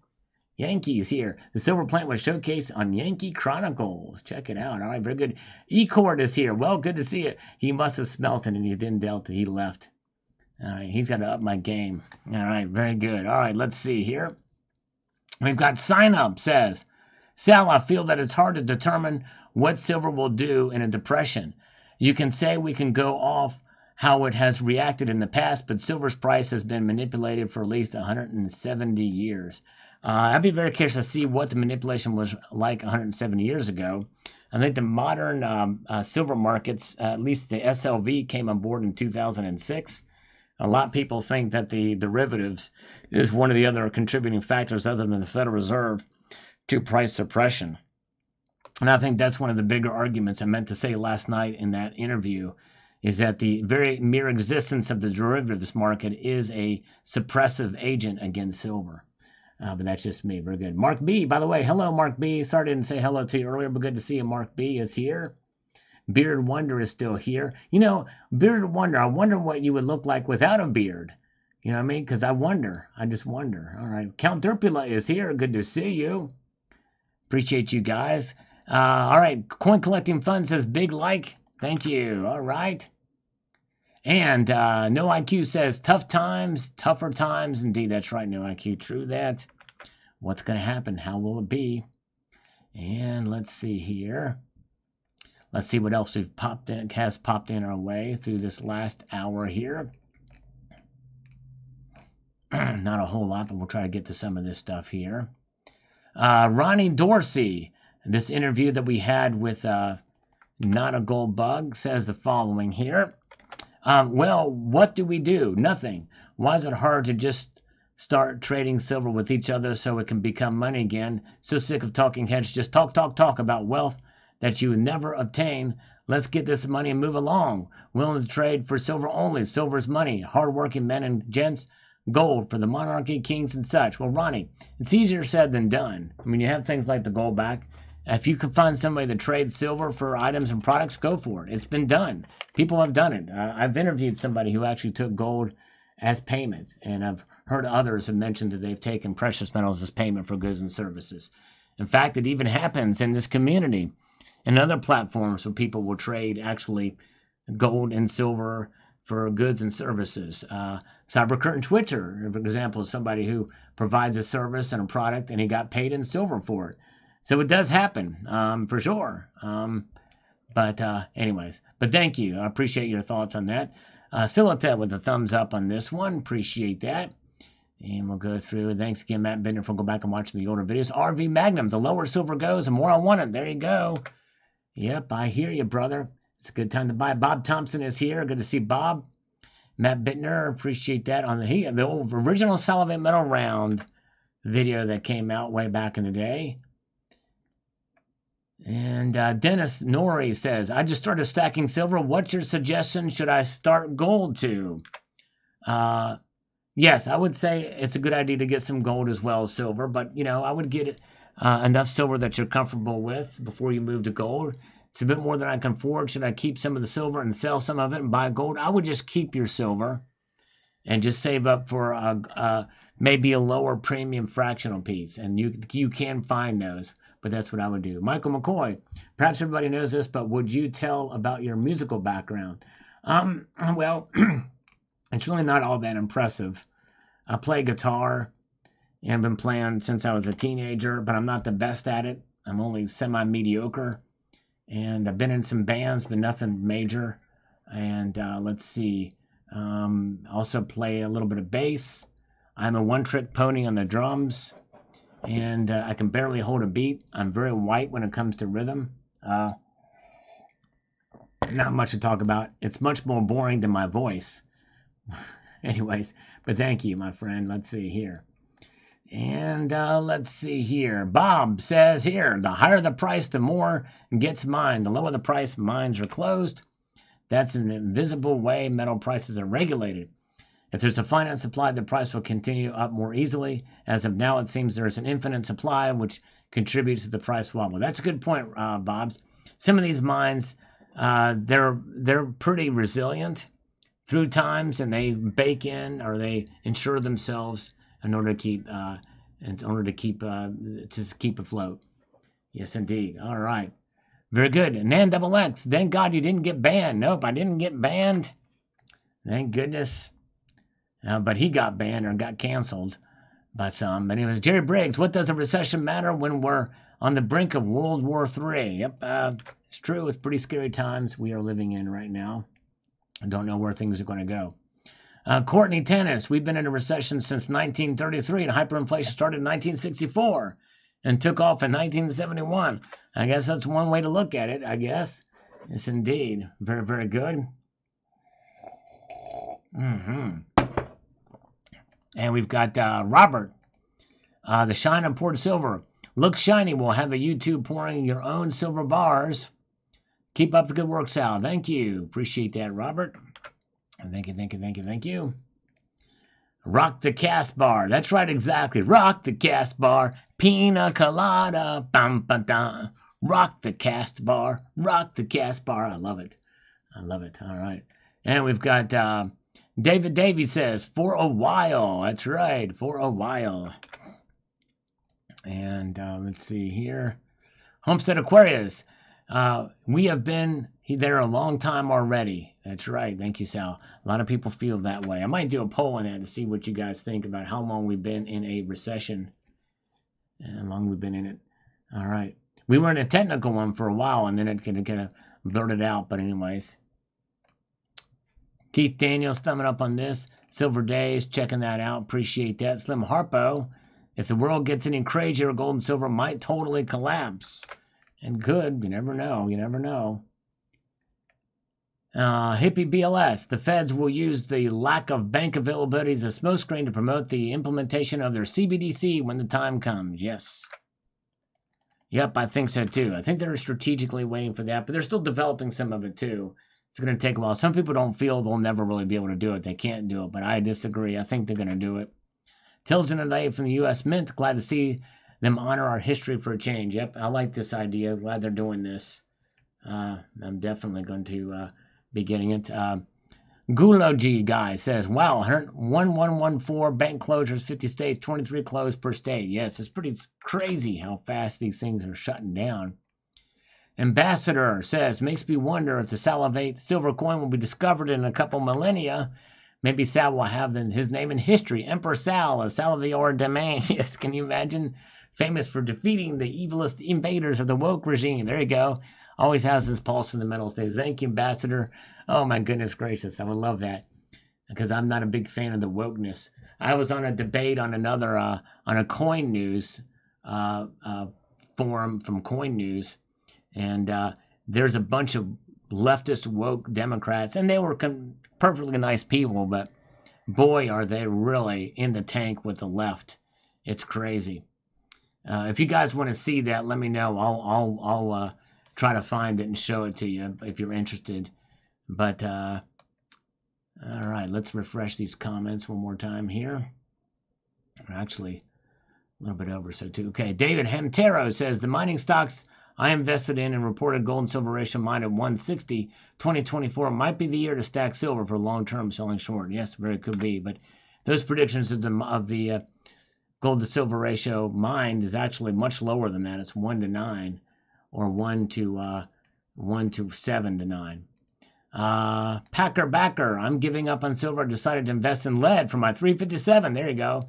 Yankees here. The silver plant was showcased on Yankee Chronicles. Check it out. All right. Very good. E-Cord is here. Well, good to see you. He must have smelt it and he didn't dealt it. He left. All right. He's got to up my game. All right. Very good. All right. Let's see here. We've got Sign Up says, Sal, I feel that it's hard to determine what silver will do in a depression. You can say we can go off how it has reacted in the past, but silver's price has been manipulated for at least 170 years. I'd be very curious to see what the manipulation was like 170 years ago. I think the modern silver markets, at least the SLV, came on board in 2006. A lot of people think that the derivatives is one of the other contributing factors other than the Federal Reserve to price suppression. And I think that's one of the bigger arguments I meant to say last night in that interview, is that the very mere existence of the derivatives market is a suppressive agent against silver. But that's just me. Very good. Mark B, by the way, hello, Mark B. Sorry I didn't say hello to you earlier, but good to see you. Mark B is here. Bearded Wonder is still here. You know, Bearded Wonder, I wonder what you would look like without a beard. You know what I mean? Because I just wonder. All right. Count Derpula is here. Good to see you. Appreciate you guys. All right. Coin Collecting Fund says big like. Thank you. All right. And No IQ says tough times, tougher times. Indeed, that's right. No IQ. True that. What's going to happen? How will it be? And let's see here. Let's see what else has popped in our way through this last hour here. Not a whole lot, but we'll try to get to some of this stuff here. Ronnie Dorsey, this interview that we had with Not a Gold Bug, says the following here. Well, what do we do? Nothing. Why is it hard to just start trading silver with each other so it can become money again? So sick of talking heads just talk about wealth that you would never obtain. Let's get this money and move along. Willing to trade for silver only. Silver's money. Hardworking men and gents. Gold for the monarchy, kings, and such. Well, Ronnie, it's easier said than done. I mean, you have things like the gold back. If you could find somebody that trades silver for items and products, go for it. It's been done. People have done it. I've interviewed somebody who actually took gold as payment, and I've heard others have mentioned that they've taken precious metals as payment for goods and services. In fact, it even happens in this community and other platforms where people will trade actually gold and silver for goods and services. Cybercurtain Twitcher, for example, is somebody who provides a service and a product, and he got paid in silver for it. So it does happen, for sure. But anyways, but thank you. I appreciate your thoughts on that. Silhouette with a thumbs up on this one. Appreciate that. And we'll go through. Thanks again, Matt Bender, for going back and watching the older videos. RV Magnum, the lower silver goes, the more I want it. There you go. Yep, I hear you, brother. It's a good time to buy. Bob Thompson is here. Good to see Bob. Matt Bittner, appreciate that on the old original Salivate Metal Round video that came out way back in the day. And Dennis Norrie says, I just started stacking silver. What's your suggestion? Should I start gold to? Yes, I would say it's a good idea to get some gold as well as silver. But, you know, I would get enough silver that you're comfortable with before you move to gold. It's a bit more than I can afford. Should I keep some of the silver and sell some of it and buy gold? I would just keep your silver and just save up for maybe a lower premium fractional piece. And you can find those, but that's what I would do. Michael McCoy, perhaps everybody knows this, but would you tell about your musical background? Well, it's really not all that impressive. I play guitar and I've been playing since I was a teenager, but I'm not the best at it. I'm only semi-mediocre. And I've been in some bands, but nothing major. And let's see. Also play a little bit of bass. I'm a one-trick pony on the drums. And I can barely hold a beat. I'm very white when it comes to rhythm. Not much to talk about. It's much more boring than my voice. Anyways, but thank you, my friend. Let's see here. And let's see here. Bob says here, the higher the price, the more gets mined. The lower the price, mines are closed. That's an invisible way metal prices are regulated. If there's a finite supply, the price will continue up more easily. As of now, it seems there's an infinite supply, which contributes to the price wobble. That's a good point, Bob's. Some of these mines, they're pretty resilient through times, and they bake in or they insure themselves in order to keep afloat. Yes, indeed. All right. Very good. Nan Double X, thank God you didn't get banned. Nope, I didn't get banned. Thank goodness. But he got banned or got canceled by some. But anyways, Jerry Briggs, what does a recession matter when we're on the brink of World War III? Yep, it's true. It's pretty scary times we are living in right now. I don't know where things are going to go. Courtney Tennis, we've been in a recession since 1933, and hyperinflation started in 1964 and took off in 1971. I guess that's one way to look at it, I guess. Yes, indeed. Very, very good. And we've got Robert, the Shine of Poured Silver. Look shiny. We'll have a YouTube pouring your own silver bars. Keep up the good work, Sal. Thank you. Appreciate that, Robert. Thank you. Rock the cast bar. That's right, exactly. Rock the cast bar. Pina colada. Bam, ba, da. Rock the cast bar. Rock the cast bar. I love it. All right. And we've got David Davey says, for a while. That's right, for a while. And let's see here. Homestead Aquarius. We have been there a long time already. That's right. Thank you, Sal. A lot of people feel that way. I might do a poll on that to see what you guys think about how long we've been in a recession and how long we've been in it. All right. We were in a technical one for a while, and then it kind of blurted out. But anyways. Keith Daniels thumbing up on this. Silver Days, checking that out. Appreciate that. Slim Harpo. If the world gets any crazier, gold and silver might totally collapse. And could. You never know. Hippie BLS. The feds will use the lack of bank availability as a smokescreen to promote the implementation of their CBDC when the time comes. Yes. Yep, I think so too. I think they're strategically waiting for that, but they're still developing some of it too. It's going to take a while. Some people don't feel they'll never really be able to do it. They can't do it, but I disagree. I think they're going to do it. Tilton today from the U.S. Mint. Glad to see them honor our history for a change. Yep, I like this idea. Glad they're doing this. I'm definitely going to be getting it. Gulogy guy says, wow, 1114 bank closures, 50 states, 23 closed per state. Yes, it's pretty crazy how fast these things are shutting down. Ambassador says, makes me wonder if the Salivate silver coin will be discovered in a couple millennia. Maybe Sal will have his name in history. Emperor Sal, a Salvator Domain. Yes, can you imagine? Famous for defeating the evilest invaders of the woke regime. There you go. Always has his pulse in the metal states. Thank you, Ambassador. Oh, my goodness gracious. I would love that. Because I'm not a big fan of the wokeness. I was on a debate on another, on a Coin News forum from Coin News. And there's a bunch of leftist woke Democrats, and they were perfectly nice people, but boy, are they really in the tank with the left. It's crazy. If you guys want to see that, let me know. I'll try to find it and show it to you if you're interested. But all right, let's refresh these comments one more time here. Actually, a little bit over, so too. Okay, David Hamtero says the mining stocks I invested in and reported gold and silver ratio mine at 160. 2024 might be the year to stack silver for long-term selling short. Yes, very could be. But those predictions of the gold to silver ratio mined is actually much lower than that. It's 1 to 9 or 1 to 7 to 9. Packer Backer, I'm giving up on silver. Decided to invest in lead for my 357. There you go.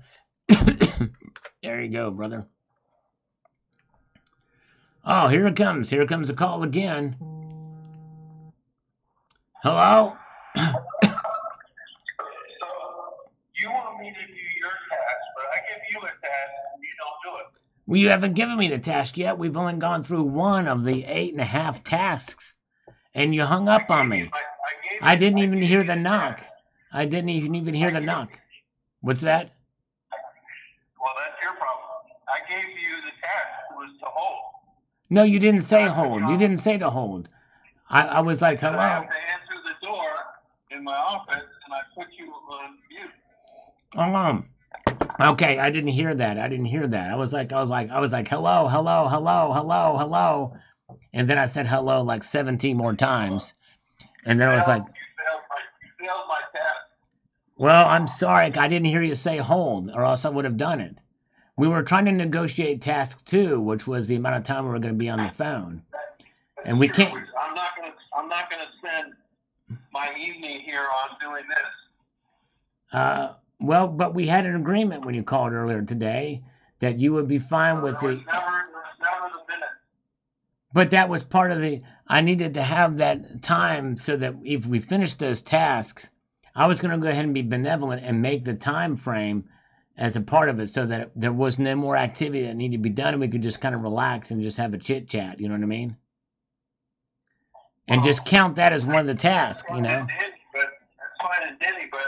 There you go, brother. Oh, here it comes. Here comes the call again. Hello? So, you want me to do your task, but I give you a task and you don't do it. Well, you haven't given me the task yet. We've only gone through one of the 8.5 tasks, and you hung up on me. I didn't even hear the knock. I didn't even hear the knock. What's that? Well, that's your problem. I gave you the task was to hold. No, you didn't say hold. You didn't say to hold. I was like, hello. I have to answer the door in my office, and I put you on mute. Okay, I didn't hear that. I was like, hello, hello, hello, hello, hello. And then I said hello like 17 more times. And then I was like, you failed my task. well, I'm sorry. I didn't hear you say hold, or else I would have done it. We were trying to negotiate task 2, which was the amount of time we were going to be on the phone. And we can't. I'm not gonna spend my evening here on doing this. Well, but we had an agreement when you called earlier today that you would be fine with There the. was never the minute. But that was part of the. I needed to have that time so that if we finished those tasks, I was going to go ahead and be benevolent and make the time frame as a part of it so that there was no more activity that needed to be done and we could just kind of relax and just have a chit chat. You know what I mean? And just count that as one of the tasks, you know? That's fine and dandy, but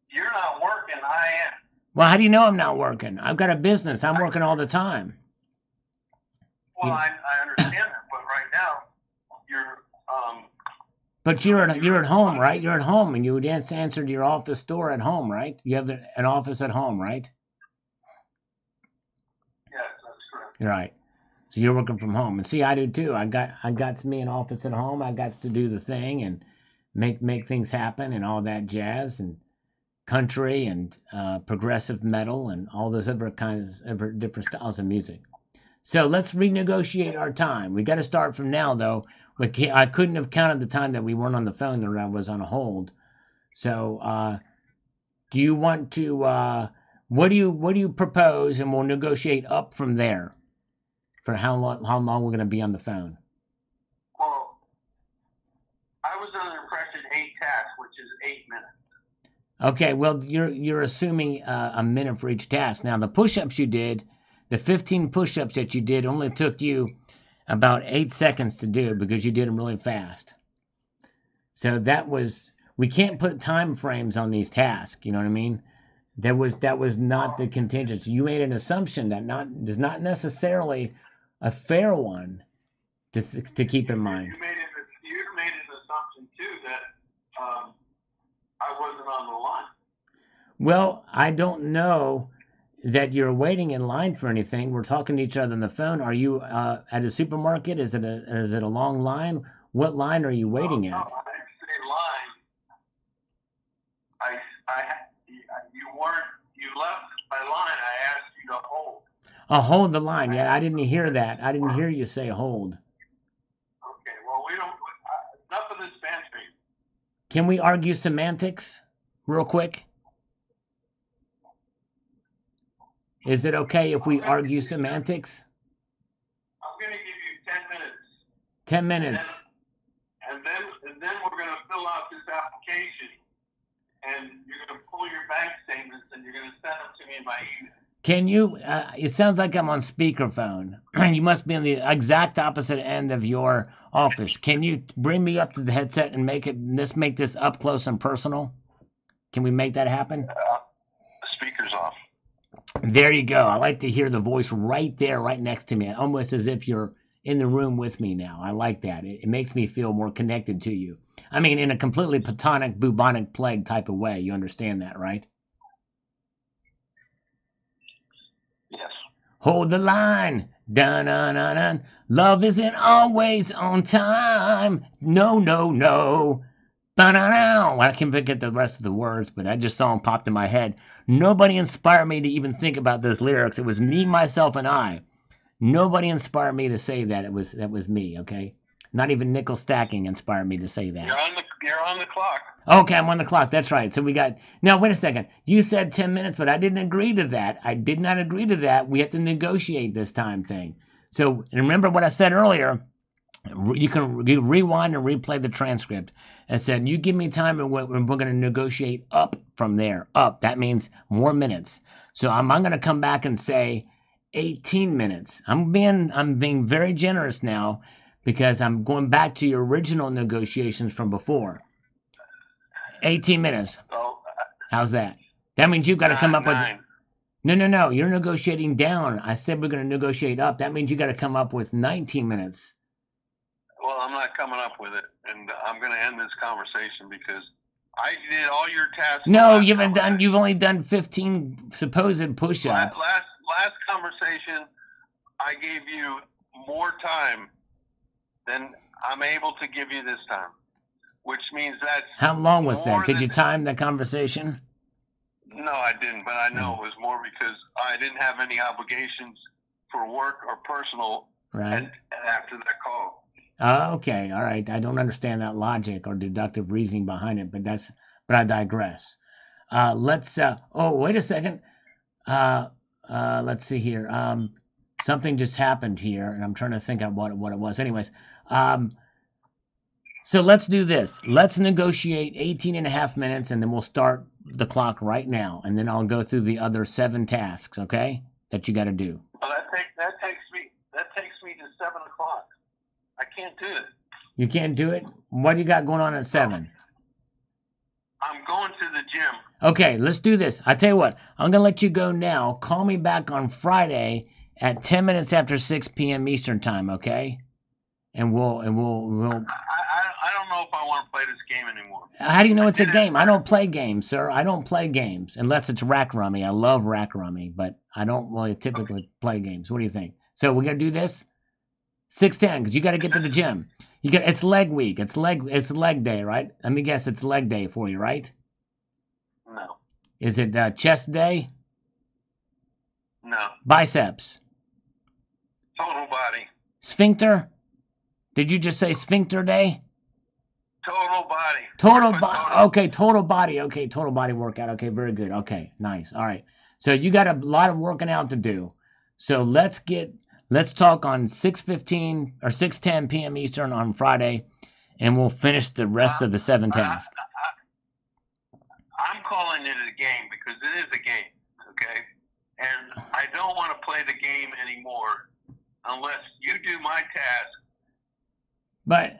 you're not working, I am. Well, how do you know I'm not working? I've got a business. I'm working all the time. Well, I understand that, but right now, you're, But you're at home, right? You're at home, and you would answer to your office door at home, right? You have an office at home, right? yes, that's correct. Right. So you're working from home, and see, I do too. I got me an office at home. I got to do the thing and make things happen and all that jazz and country and progressive metal and all those other different styles of music. So let's renegotiate our time. We got to start from now, though. I couldn't have counted the time that we weren't on the phone or I was on a hold. So, do you want to? What do you propose, and we'll negotiate up from there for how long we're going to be on the phone. Well, I was under the impression 8 tasks, which is 8 minutes. Okay, well, you're assuming a minute for each task. Now, the push-ups you did, the 15 push-ups that you did only took you about 8 seconds to do because you did them really fast. So we can't put time frames on these tasks, you know what I mean? That was not the contingency. You made an assumption that is not necessarily a fair one to keep in mind. You made an assumption too that I wasn't on the line. Well, I don't know that you're waiting in line for anything. We're talking to each other on the phone. Are you at a supermarket? Is it a long line? What line are you waiting at? No, I didn't say line. You left my line. I asked you to hold. Oh, hold the line. Yeah, I didn't hear that. I didn't hear you say hold. Okay, well, we don't. Enough of this bantering. Can we argue semantics real quick? Is it okay if we argue semantics? I'm going to give you 10 minutes. 10 minutes. And then we're going to fill out this application, and you're going to pull your bank statements, and you're going to send them to me in my email. Can you, it sounds like I'm on speakerphone. You must be on the exact opposite end of your office. Can you bring me up to the headset and make this up close and personal? Can we make that happen? Speaker's off. There you go. I like to hear the voice right there, right next to me, almost as if you're in the room with me now. I like that. It makes me feel more connected to you. I mean, in a completely platonic, bubonic plague type of way. You understand that, right? Yes. Hold the line. Dun dun dun dun. Love isn't always on time. No, no, no. Ba-da-da. I can't forget the rest of the words, but that just song popped in my head. Nobody inspired me to even think about those lyrics. It was me, myself, and I. Nobody inspired me to say that. That was me. Okay. Not even nickel stacking inspired me to say that. You're on the clock. Okay, I'm on the clock. That's right. So we got. Now, wait a second. You said 10 minutes, but I didn't agree to that. I did not agree to that. We have to negotiate this time thing. So remember what I said earlier. You can rewind and replay the transcript. I said, you give me time and we're going to negotiate up from there. Up. That means more minutes. So I'm going to come back and say 18 minutes. I'm being very generous now because I'm going back to your original negotiations from before. 18 minutes. So, How's that? That means you've got to come up with... 9. No. You're negotiating down. I said we're going to negotiate up. That means you got to come up with 19 minutes. Well, I'm not coming up with it, and I'm going to end this conversation because I did all your tasks. No, you haven't done. You've only done 15 supposed push-ups. Last conversation, I gave you more time than I'm able to give you this time, which means that's... How long was more that? Did than- you time the conversation? No, I didn't, but I know it was more because I didn't have any obligations for work or personal Right. after that call. Okay, all right. I don't understand that logic or deductive reasoning behind it, but I digress. Let's. Oh, wait a second. Let's see here. Something just happened here, and I'm trying to think of what it was. Anyways, so let's do this. Let's negotiate 18 and a half minutes, and then we'll start the clock right now, and then I'll go through the other 7 tasks. Okay, that you got to do. Well, that takes me to 7 o'clock. I can't do it. You can't do it? What do you got going on at 7? I'm going to the gym. Okay, let's do this. I tell you what, I'm gonna let you go now. Call me back on Friday at 10 minutes after 6 p.m. Eastern time, okay? And we'll. I don't know if I want to play this game anymore. How do you know it's a game? I don't play games, sir. I don't play games unless it's rack rummy. I love rack rummy, but I don't really typically play games. What do you think? So we're gonna do this 6:10 because you got to get to the gym. It's leg week. It's leg day, right? Let me guess. It's leg day for you, right? No. Is it chest day? No. Biceps. Total body. Sphincter? Did you just say sphincter day? Total body. Total body. Okay, total body. Okay, total body workout. Okay, very good. Okay, nice. All right. So you got a lot of working out to do. So let's talk on 6:15 or 6:10 p.m. Eastern on Friday, and we'll finish the rest of the 7 tasks. I'm calling it a game because it is a game, okay? And I don't want to play the game anymore unless you do my task. But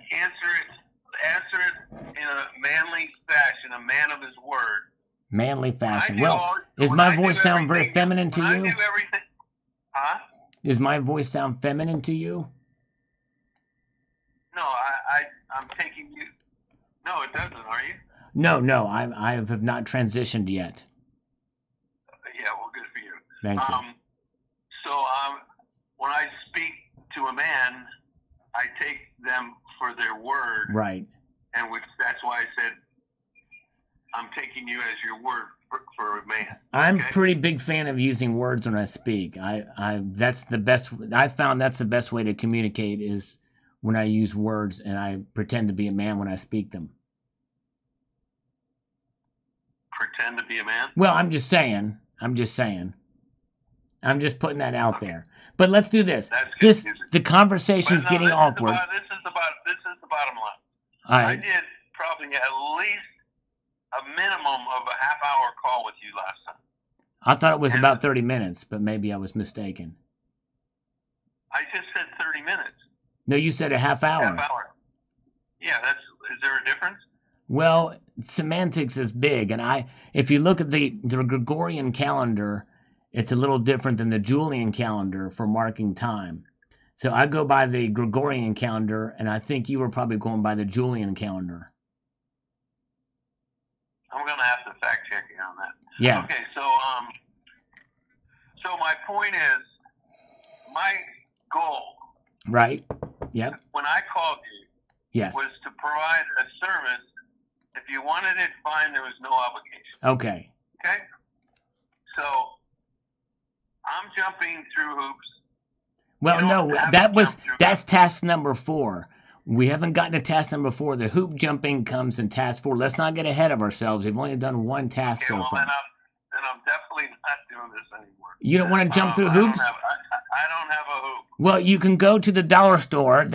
Answer it in a manly fashion, a man of his word. manly fashion. When I do Well, all- does when my I do voice sound very everything- feminine to when I you? do everything, huh? Does my voice sound feminine to you? No, I'm taking you. No, it doesn't. Are you? No, I have not transitioned yet. Yeah, well, good for you. Thank you. So when I speak to a man, I take them for their word, Right. and that's why I said I'm taking you as your word for a man. I'm okay? pretty big fan of using words when I speak. That's the best. I found that's the best way to communicate is when I use words and I pretend to be a man when I speak them. Pretend to be a man. Well, I'm just saying. I'm just putting that out there. But let's do this. That's The confusing. conversation's But no, getting this awkward. This is the bottom line. All I right. did probably at least a minimum of a half-hour call with you last time. I thought it was about 30 minutes, but maybe I was mistaken. I just said 30 minutes. No, you said a half hour. Half hour. Yeah, is there a difference? Well, semantics is big, and if you look at the Gregorian calendar, it's a little different than the Julian calendar for marking time. So I go by the Gregorian calendar, and I think you were probably going by the Julian calendar. I'm gonna have to fact check you on that. Yeah. Okay, so my point is, my goal Right. Yep. when I called you Yes. was to provide a service. If you wanted it, fine. There was no obligation. Okay. Okay. So I'm jumping through hoops. Well, You don't no, have to jump through that's task number 4. We haven't gotten to task number 4. The hoop jumping comes in task 4. Let's not get ahead of ourselves. We've only done one task Okay, so well, far. then I'm definitely not doing this anymore. You don't want to jump through hoops? I don't have a hoop. Well, you can go to the dollar store.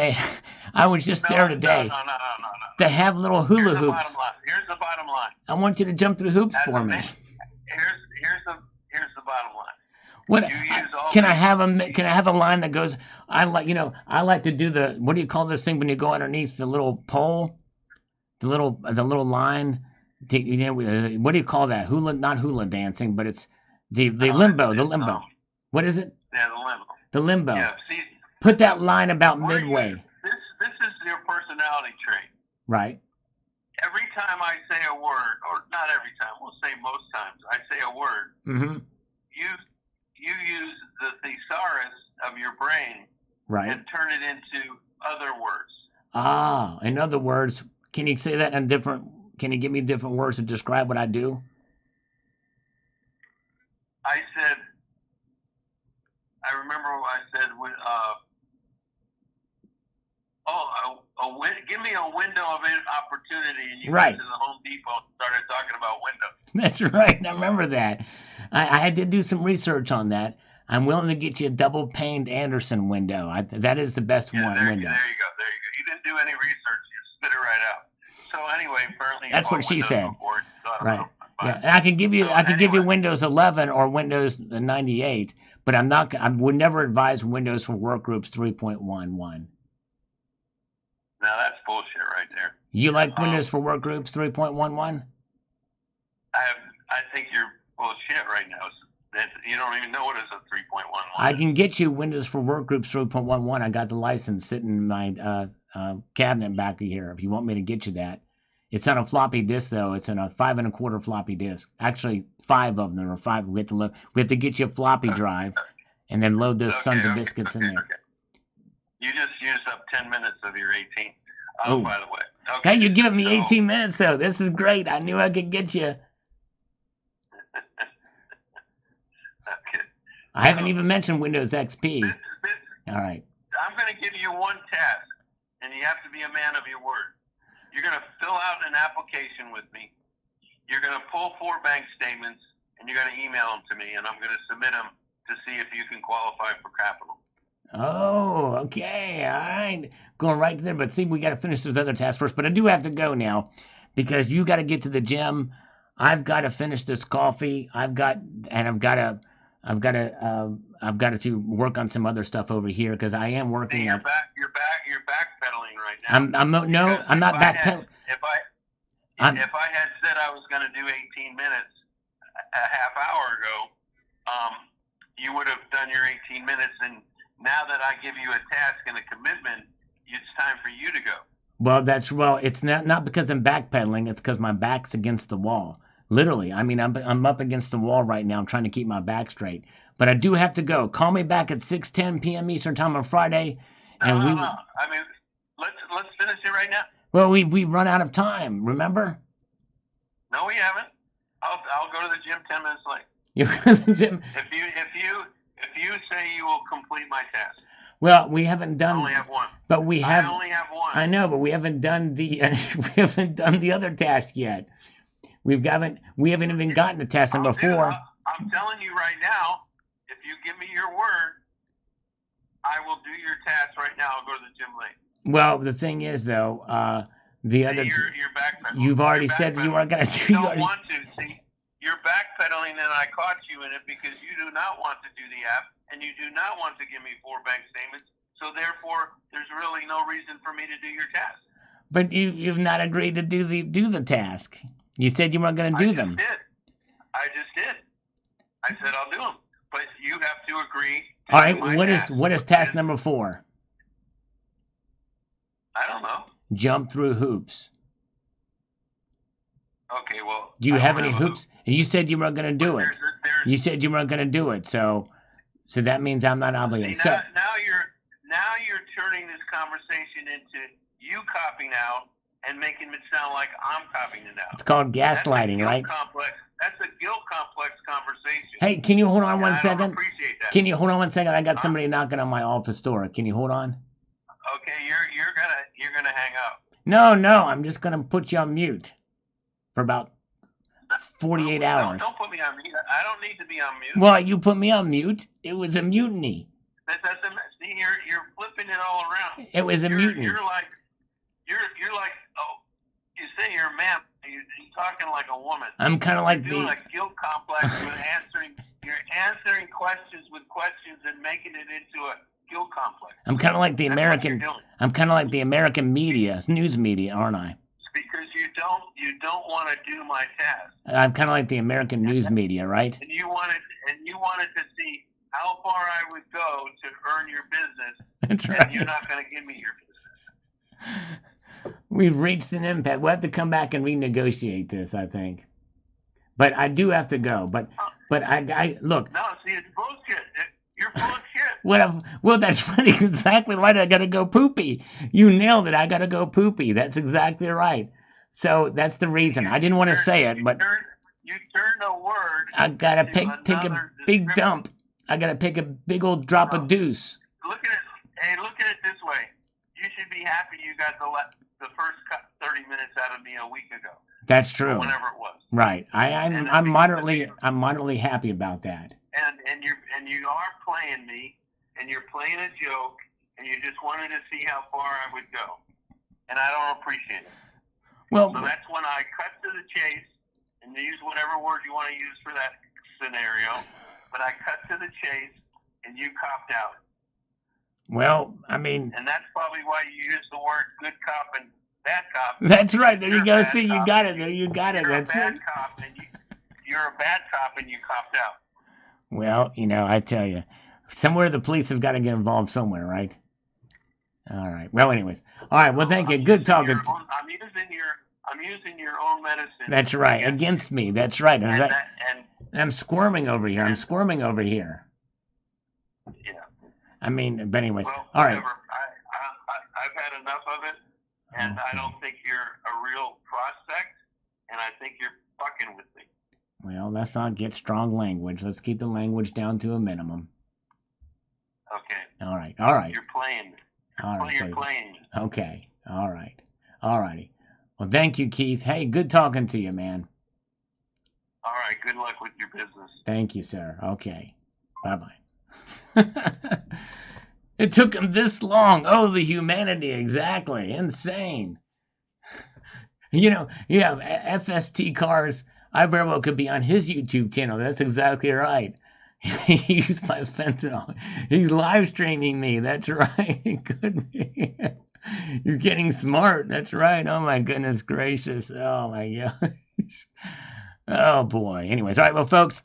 I was just there today. No. They have little hula Here's the hoops. bottom line. Here's the bottom line. I want you to jump through hoops As for a me. man, here's the bottom line. What You use all can I these- have a line that goes? I like to do the, what do you call this thing when you go underneath the little pole, the little line. What do you call that? Not hula dancing, but it's the limbo. The limbo. What is it? Yeah, the limbo. The limbo. Yeah, see, Put that line about where midway. this is your personality trait. Right. Every time I say a word, or not every time, we'll say most times, I say a word, Mm-hmm. you use the thesaurus of your brain Right. and turn it into other words. Ah, in other words, can you say that in different? Can you give me different words to describe what I do? I said, I remember what I said when, give me a window of opportunity, and you Right. went to the Home Depot and started talking about windows. That's right. I remember that. I had to do some research on that. I'm willing to get you a double paned Anderson window. That is the best Yeah, window. there you go. You didn't do any research. You spit it right out. So anyway, apparently That's what she said. Right. Fine. Yeah, and I can give you. So I could give you anyway. Windows 11 or Windows 98, but I'm not. I would never advise Windows for Workgroups 3.11. Now that's bullshit right there. You like Windows for Workgroups 3.11? I think you're bullshit right now. You don't even know what is a 3.11. I can get you Windows for Workgroups 3.11. I got the license sitting in my cabinet back here. If you want me to get you that, it's on a floppy disk though. It's in a 5 1/4 floppy disk. Actually, 5 of them or 5. We have to get you a floppy drive, and then load those sons of biscuits in there. Okay. You just used up 10 minutes of your 18. Oh. By the way. Okay. Hey, you're giving me So- 18 minutes though. This is great. I knew I could get you. Okay. I haven't even mentioned Windows XP. All right. I'm going to give you one task, and you have to be a man of your word. You're going to fill out an application with me. You're going to pull 4 bank statements, and you're going to email them to me, and I'm going to submit them to see if you can qualify for capital. Oh, okay. All right. Going right there. But see, we got to finish this other task first. But I do have to go now because you got to get to the gym. I've got to finish this coffee. I've got to work on some other stuff over here because I am working. You're backpedaling right now. I'm not backpedaling. If I had said I was going to do 18 minutes a half hour ago, you would have done your 18 minutes. And now that I give you a task and a commitment, it's time for you to go. Well, it's not because I'm backpedaling. It's because my back's against the wall. Literally. I mean, I'm up against the wall right now. I'm trying to keep my back straight. But I do have to go. Call me back at 6:10 p.m. Eastern time on Friday. And No. I mean, let's finish it right now. Well, we run out of time. Remember? No, we haven't. I'll go to the gym 10 minutes late. Jim, If you say you will complete my task. well, we haven't I done. only have one. But we have. I only have one. I know, but we haven't done the other task yet. We haven't even gotten to task number 4. I'm telling you right now, if you give me your word, I will do your task right now. I'll go to the gym late. Well, the thing is, though, the other. You're backpedaling. You've already said you weren't going to do. You don't want to. See, you're backpedaling, and I caught you in it because you do not want to do the app, and you do not want to give me 4 bank statements. So therefore, there's really no reason for me to do your task. But you've not agreed to do the task. You said you weren't going to do them. I just did. I said I'll do them, but you have to agree. All right. What is task number 4? I don't know. Jump through hoops. Okay. Well. Do you I have don't any have a hoops? And you said you weren't going to do it. There's You said you weren't going to do it. So So that means I'm not obligated. So now you're turning this conversation into you copping out and making it sound like I'm copping it out. It's called gaslighting, right? That's a guilt complex conversation. Hey, can you hold on one I second? don't appreciate that. Can you hold on one second? I got somebody knocking on my office door. Can you hold on? Okay, you're gonna hang up. No, I'm just gonna put you on mute for about 48 hours. Don't put me on mute. I don't need to be on mute. Well, you put me on mute. It was a mutiny. See, you're flipping it all around. It was a mutiny. You're like, oh, you say you're a man. You're talking like a woman. I'm kind of like you're doing a guilt complex with answering. You're answering questions with questions and making it into a guilt complex. I'm kind of like the American. I'm kind of like the American media, news media, aren't I? Because you don't want to do my task. I'm kind of like the American news media, right? And you wanted to see how far I would go to earn your business. That's right. And you're not going to give me your business. We've reached an impasse. We'll have to come back and renegotiate this, I think. But I do have to go. But I look. No, see, it's bullshit. You're full of shit. Well, that's exactly right. I got to go poopy. You nailed it. I got to go poopy. That's exactly right. So that's the reason. I didn't want to say it, but you turned a word. I got to take a big dump. I got to pick a big old drop of deuce. Look at it. Hey, look at it this way. You should be happy you got the first 30 minutes out of me a week ago. That's true. Whenever it was. Right. I'm moderately happy about that. And you are playing me, and you're playing a joke, and you just wanted to see how far I would go, and I don't appreciate it. Well, so that's when I cut to the chase, and use whatever word you want to use for that scenario. But I cut to the chase, and you copped out. Well, I mean, and that's probably why you use the word good cop and bad cop. That's right. There you go. See, you got it. There you got it. You're that's a bad it. Cop, and you're a bad cop, and you copped out. Well, I tell you, somewhere the police have got to get involved somewhere, right? All right. Well, anyways. All right. Well, thank you. Good talking. I'm using your own medicine. That's right. Against me. That's right. And I'm squirming over here. I'm squirming over here. Yeah. I mean, but anyways. Well, all right. I've had enough of it, and I don't think you're a real prospect, and I think you're fucking with me. Well, let's not get strong language. Let's keep the language down to a minimum. Okay. All right. All right. You're playing. All right. You're playing. Okay. All right. All righty. Well, thank you, Keith. Hey, good talking to you, man. All right. Good luck with your business. Thank you, sir. Okay. Bye-bye. It took him this long. Oh, the humanity. Exactly. Insane. Yeah, FST Cars. I very well could be on his YouTube channel. That's exactly right. He used my fentanyl. He's live streaming me. That's right. It could be. He's getting smart. That's right. Oh, my goodness gracious. Oh, my gosh. Oh, boy. Anyways, all right. Well, folks,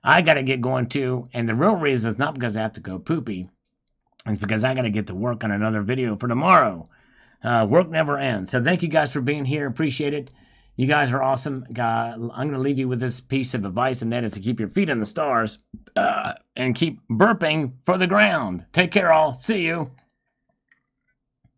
I got to get going, too. And the real reason is not because I have to go poopy. It's because I got to get to work on another video for tomorrow. Work never ends. So thank you guys for being here. Appreciate it. You guys are awesome. I'm going to leave you with this piece of advice, and that is to keep your feet in the stars and keep burping for the ground. Take care, all. See you.